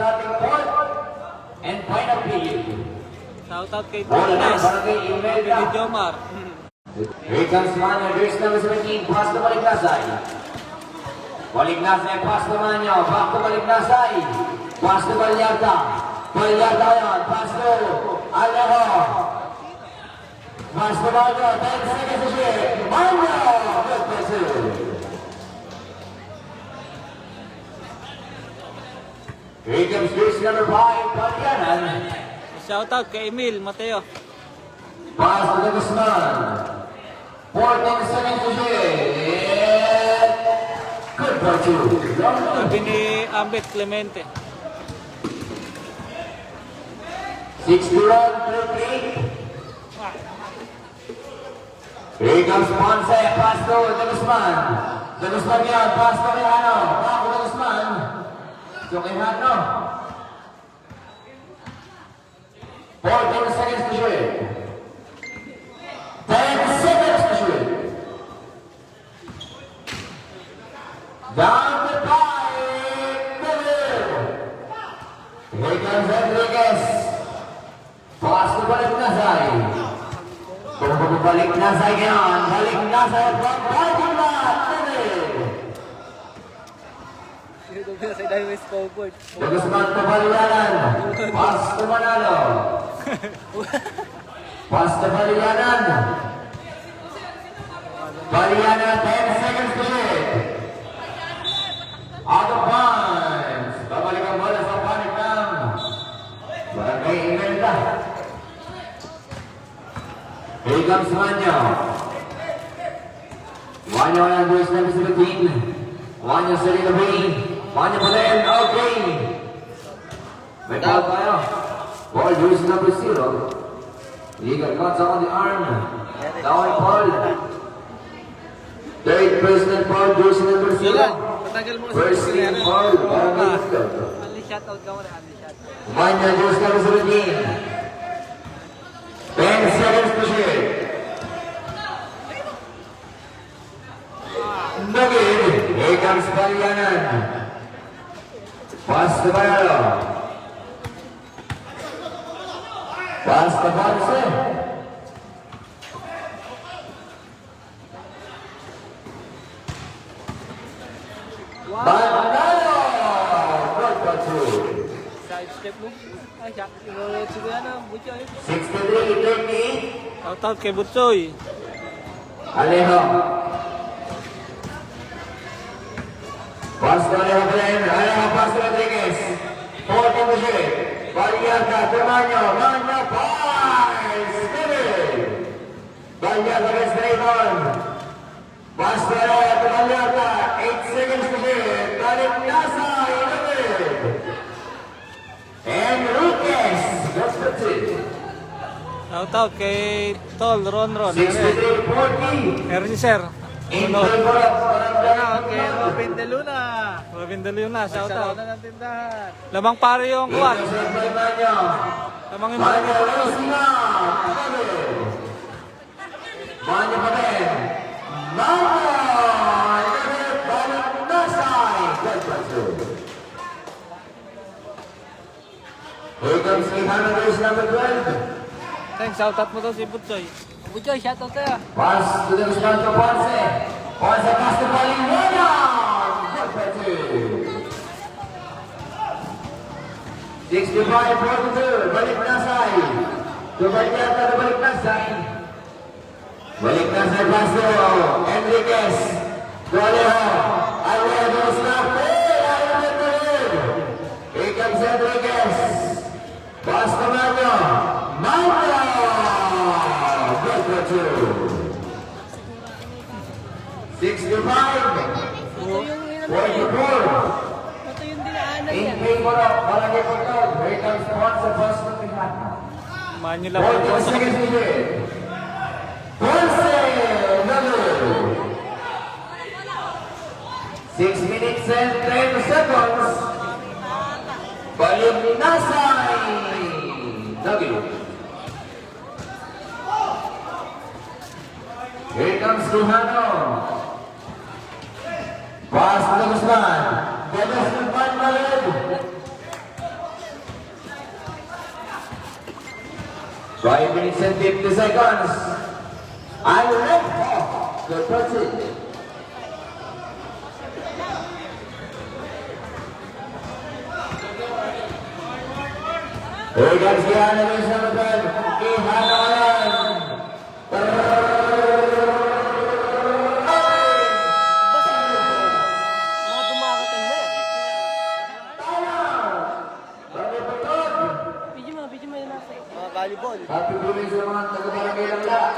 ating fourth and final period. Shoutout kay Bola ng Torres. Barangay Kay Imelda. Jomar. Here comes Manyo, there's number 17, pass to Baliknasay. Baliknasay, pass to Manyo, back to Baliknasay. Pass to Balyarda. Balyarda yan, pass to Alejo. Pass to Manyo, 10 seconds to shoot. Manyo! Good pursuit. Here comes jersey number 5, Palyanan. Shoutout kay Emil Mateo. Pass to the Guzman. 14 seconds to shoot. Good pursuit. Sabi ni Ambet Clemente. 61-38. Here comes Ponce, pass to the Guzman. The Guzman yan, pass to Quijano. Back to the Guzman. To Quijano. 14 seconds to shoot. 10 seconds to shoot. Down the pipe. Here comes Enriquez. Pass to Baliknasay. Kung Baliknasay ngayon, Baliknasay from parking lot. Dito na sa dahil may scoreboard. Guzman to Balianan. Pass to Manalo. Pass to Balianan. Balianan, 10 seconds to shoot. Out of bounds. Babalik ang bola sa panik ng Barangay Imelda. Here comes Manyo. Manyo ang verse number 17. Manyo sa Rina B. Manyo pa rin. Okay. May foul tayo. Ball verse number 0. Legal cuts on the arm. Down Paul. Third personal foul verse number 0. Patagal mo First team foul. Barangay Imelda. Ali shoutout ka muna, Ali shoutout. Manyo verse number 17. 10 seconds to shoot. No good. Here comes Balianan. Pass to Manalo. Pass to Ponce. Manalo! Good control. Side step mo. Ay, siya. Inulit siguro na. Butyo eh. 63-38. Shoutout kay Butsoy. Alejo. Pass to Alejo pa rin. Alejo, pass to Rodriguez. 14 to shoot. Balyarda, Manyo. Manyo, pass! Balyarda against Raymond. Pass to Alejo to Balyarda. 8 seconds to shoot. Baliknasay, Enriquez. That's the two. Shoutout kay Tol Ronron. 63-40. Meron si Sir. In Ano? favor of Barangay Okay, Robin De Luna. Robin De Luna, Shoutout shoutout. na ng tindahan. Lamang pare yung kuwan. Lamang yung Manyo pare. Rosina. Manyo pa rin. Manyo! Baliknasay. Good pursuit. Here comes Quijano, verse number 12. Thanks, shoutout mo daw si Butsoy. Butyo, shoutout sa'yo. Pass to the Guzman to Ponce. Ponce pass to Balianan. Good pursuit. 65-42. Baliknasay. To Balyarda to Baliknasay. Baliknasay pass to Enriquez. To Alejo. Alejo to snap. Alejo to lead. Here comes Enriquez. Pass to Manyo. Manyo! Good pursuit. 65. Ito yung inano eh. 44. Ito yung dinaanan In niya. favor of Barangay Pagkod. Here comes Ponce, pass to Quijano. Manyo lang 14 po. seconds to shoot. Ponce! Another. 6 minutes and 10 seconds. Baliknasay! Nagil. Here comes Quijano. Pass to the Guzman. Dennis Guzman Maled. 5 minutes and 50 seconds. And left off. Good person. Here comes Kiana Elizabeth. Ihanawalan. Mga dumakating na eh. Video mo yung nasa. Mga volleyball. Happy birthday sa mga taga-barangay lang lahat.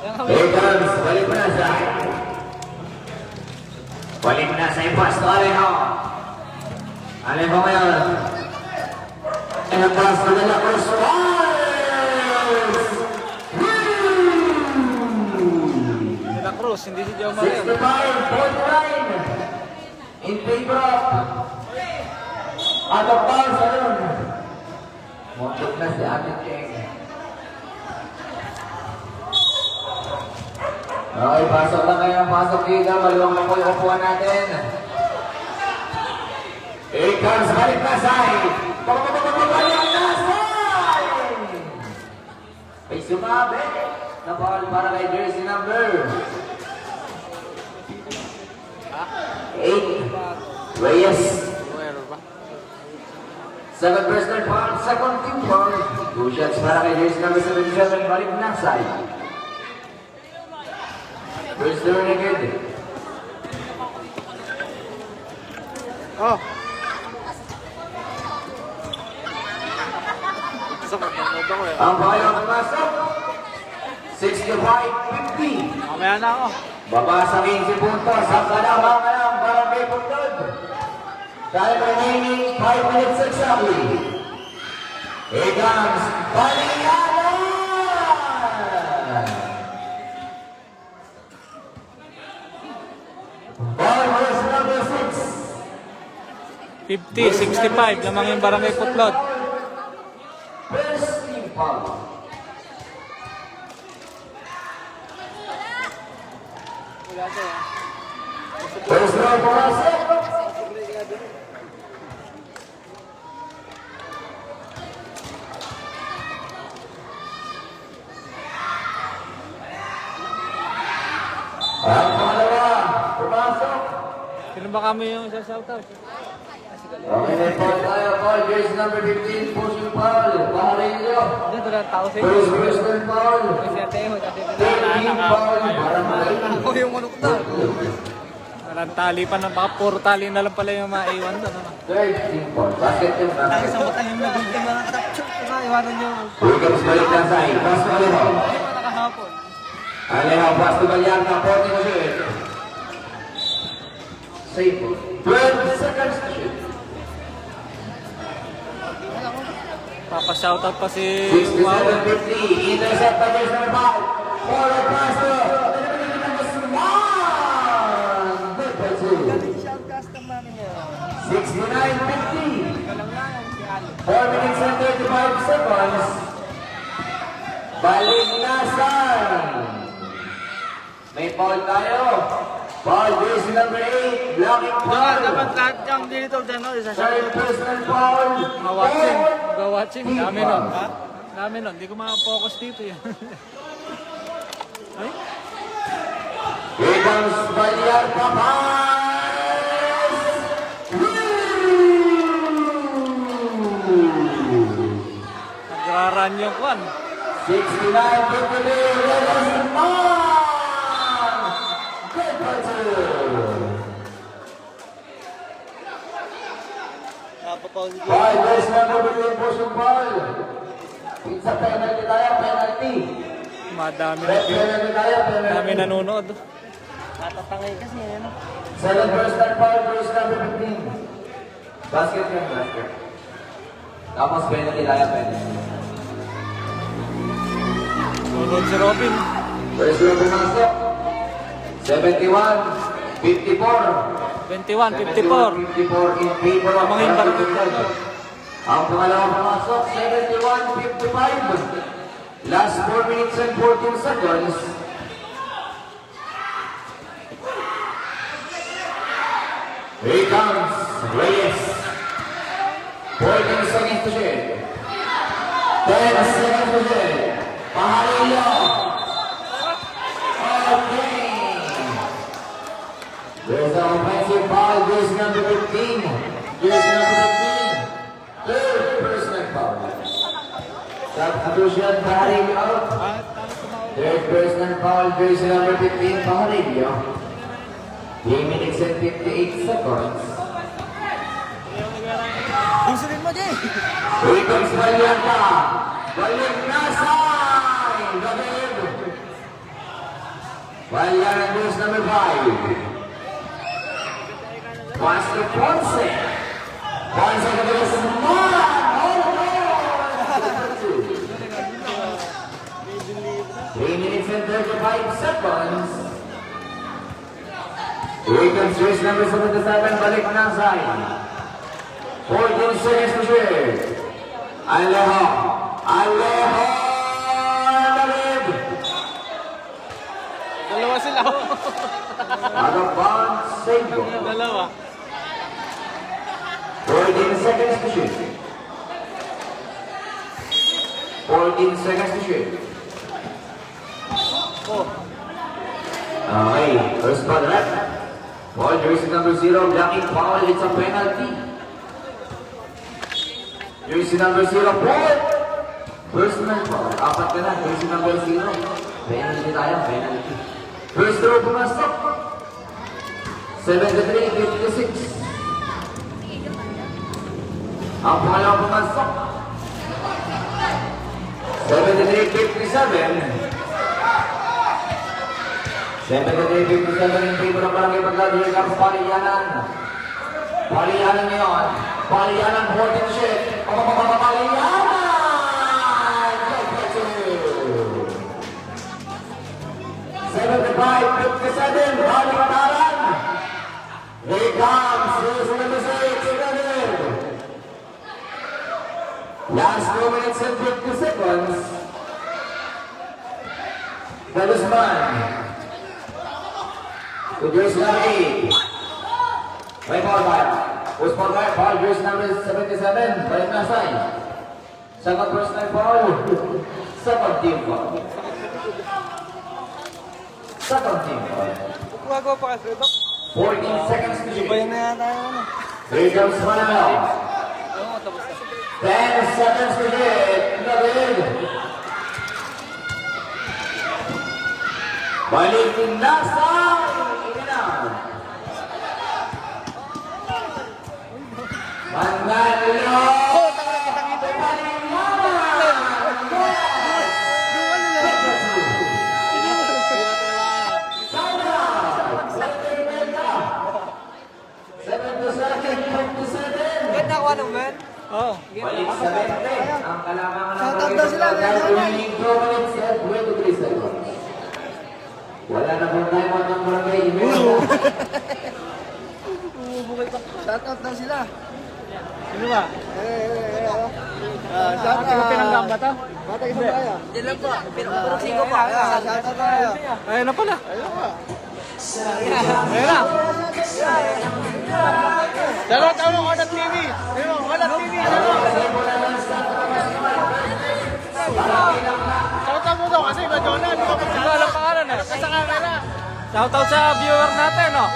Here comes Walimnasa. Walimnasa yung pasto. Alejo. Alejo ngayon. And ang pasto na La Cruz. De La Cruz, hindi si Joe Mario. 65-49 in favor of Ato Paul Salon. Montok na si Ate Cheng. Okay, pasok na kayo. Pasok dito. Maluwang na po yung upuan natin. Here comes Walimnasay. Walimnasay! May sumabi na ball para kay jersey number 8. Reyes. Second personal foul. Second team foul. 2 shots para kay jersey number 77. Walimnasay. First turn again. Oh. Sa pagkanood ako eh. Ang bayang pumasok. 65-50. Mamaya na ako. Baba sa 15 puntos. Ang kalamang Barangay Puntod. Time remaining 5 minutes exactly. Here comes Baliana! Ball was number 6. 50-65 lamang yung Barangay Putlod. First team foul. First round pumasok. Ang pangalawa, pumasok. Sino ba kami yung isa shoutout? Okay, may foul tayo. Foul, jersey number 15, pushing foul. Pahalay nyo. Dito lang tao sa First personal foul. Kasi Ateo, dati Team foul. Barangay. ako yung manok na. Walang tali pa na. Baka puro tali na lang pala yung maiwan doon. Ano? Third team foul. Basket yung Tayo sa mata yung nagiging mga kapchuk. Iwanan nyo. Here comes Walimnasay. Pass to Alejo. Ay, wala kahapon. Alejo, pass to Vallarta. 40 to shoot. Save. 12 seconds to shoot. Papa-shoutout pa si Wow. 67-50. Intercept by Jason Rebal. Forward pass to Good by two. Shoutcast naman niya. 69-50. Walang lang si Ali. 4 minutes and 35 seconds. Balignasan. May foul tayo. Foul, jersey number 8. Blocking foul. Dapat lahat yung dito dyan, no? Isa siya. Third personal foul. Watching. Go watching. Dami nun. Dami nun. Hindi ko makapokus dito yan. Ay? Here comes Vallarta Paz. Nagraran yung kwan. 69 victory. Ladies Man. Good puncher. Napapaw si Five days na nabili po yung ball. Pizza penalty tayo, penalty. Madami na Red penalty tayo, dami penalty. nanonood. Natatangay kasi ano. 7 personal foul, first number 15. Basket yan, basket. Tapos penalty tayo, penalty. Nanonood si Robin. First row pumasok. 71, 54. 21, 54. 54 in favor of Mga yung Barangay Bukid. Ang pangalawang pumasok, 71, 55. Last 4 minutes and 14 seconds. Here comes Reyes. 14 seconds to shoot. 10 seconds to shoot. Pahalilo. Okay. There's an offensive foul. There's number 15. There's number 15. Third personal foul. Substitution, Pahalilo. Third personal foul. There's number 15, Pahalilo. 3 minutes and 58 seconds. Gusto mo, Jay! Here comes Vallarta. Vallarnasay. David. Vallarta goes number 5. Pass to Ponce. Ponce to the Smart. Oh, no. 3 minutes and 35 seconds. Here comes race number 77, balik ng side. 14 seconds to shoot. Alejo. Alejo. David. Dalawa sila. Out of bounds, save goal. Dalawa. 14 seconds to shoot. 14 seconds to shoot. Okay, first ball left. Ball jersey number 0, blocking foul, it's a penalty. Jersey number 0, ball. Personal foul, apat ka na, jersey number 0. Penalty tayo, penalty. First row pumasok. 73-56. Ang pangalawang pumasok. 73-57. 73-57 in favor ng Barangay Baglad. Here comes Paliyanan. Paliyanan ngayon. Paliyanan, 14 shit. Paliyanan! 75-57. Paliyanan. Here comes Susan number 6. Last 2 minutes and 50 seconds. Guzman. To jersey number 8. May ball tayo. Push ball tayo. Ball jersey number 77. Balik na side. Second personal foul. Second team foul. Second team foul. Gumagawa pa kasi ito. 14 seconds to shoot. Bayan na yata yung ano. Here comes Manuel. 10 seconds to shoot. David. Balik na sa Manalo! Ganda ko anong man? Oo. Balik sa 20. Ang kalamangan ng Shoutout daw sila, remaining 2 minutes and 23 seconds. Wala na pong time out ng barangay. Shoutout daw sila. Sino ba? Shoutout. Pinanggam ba to? Batay sa tayo. Yan lang po. Pinapurusing ko po. Shoutout tayo. Ayun na pala. Ayun ka. Ayun na. Dalawa tayo ng Odat TV. Odat TV. Shoutout mo daw kasi ba Jonah? Di ba Ano ang pangalan eh? sa camera? Shoutout sa viewer natin, no?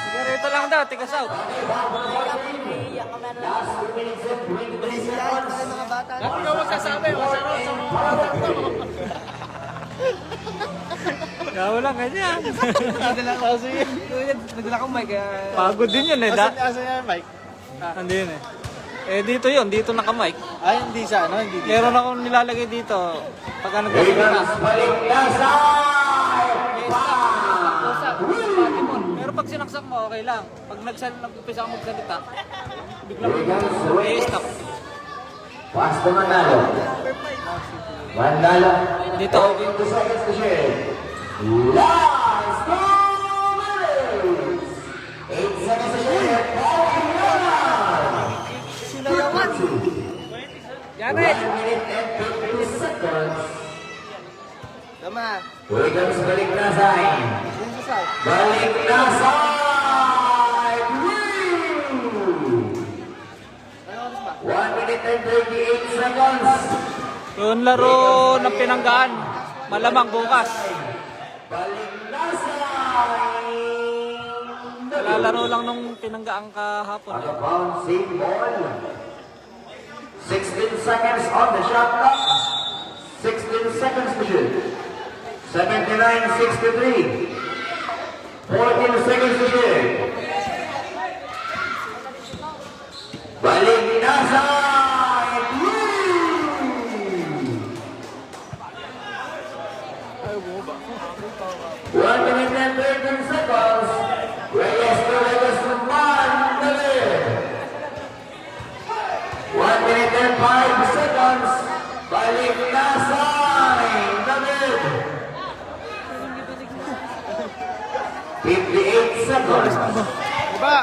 Sigarito lang daw, tika South. Bakit ikaw magsasabi? Masarap sa mga bata to. Gawa lang ganyan. Nagdala akong mic. Pagod din yun eh. Asa yan, Mike? Hindi yun eh. Eh dito yun, dito naka-mic. Ay, hindi siya, ano? Hindi dito. Meron akong nilalagay dito. Pagka Here nagkasalita. comes Baliklasay! Pero pag sinaksak mo, okay lang. Pag nag-umpisa ka magsalita, biglang Here comes Reyes. stop. Pass to Manalo. Manalo. Dito. 42 seconds to shoot. Last 2 minutes. 8 seconds to shoot. Sinayawan. 1 minute and 52 seconds. Tama. Here comes Baliklasay. Yun sa side. Baliklasay! Ano oras ba? 1 minute and 38 seconds. Yung laro ng Pinanggaan, malamang bukas. Baliklasay! Lalaro lang nung Pinanggaan kahapon. On the bounce, same ball. 16 seconds on the shot clock. 16 seconds to shoot. 79-63. 14 seconds to shoot. Baliklasay! One minute and 13 seconds. Reyes to Reyes to Mandalay. 1 minute and 5 seconds. Baliklasay! David. 58 seconds. Diba?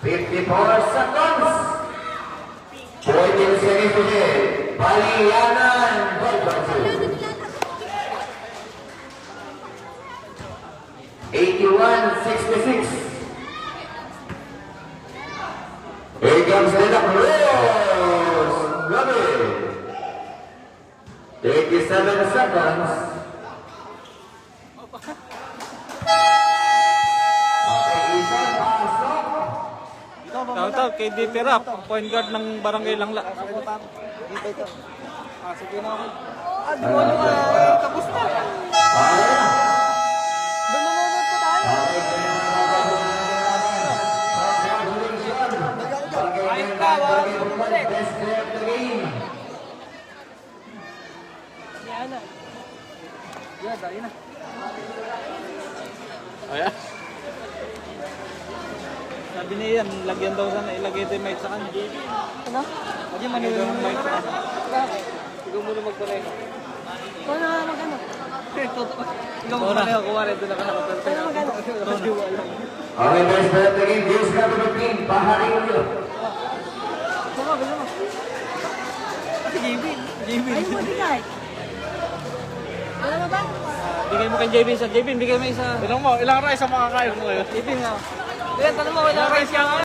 54 seconds. 14 seconds to hit. Palianan. 81-66. Here comes De La Cruz. David. 37 seconds. Okay, isang pasok. Shoutout kay DP Rap, point guard ng Barangay Langla. Dito ito. Ah, sige na ako. Tapos na. Pare na. Lumulunod pa tayo. Best player of the game. Yan na. Yan, dahil na. Ayan. Sabi niya yan, lagyan daw sana, ilagay ito yung mic sa kanya. Ano? Hindi manila yung mic sa kanya. Bakit? Ikaw muna magpareho. Ikaw na mag-ano? Ikaw magpareho, kuwari doon ako nakaperte. Ikaw na mag-ano? Okay, best player of the game. Deals number 15. Paharing ulo. Baka, gusto mo. JB. Ay, mabigay. Wala na ba? Bigay mo kay JB isa. JB, bigay mo isa. Tanong mo, ilang rice ang makakain mo ngayon? JB nga. Yan, tanong mo, kailangan rice ka nga.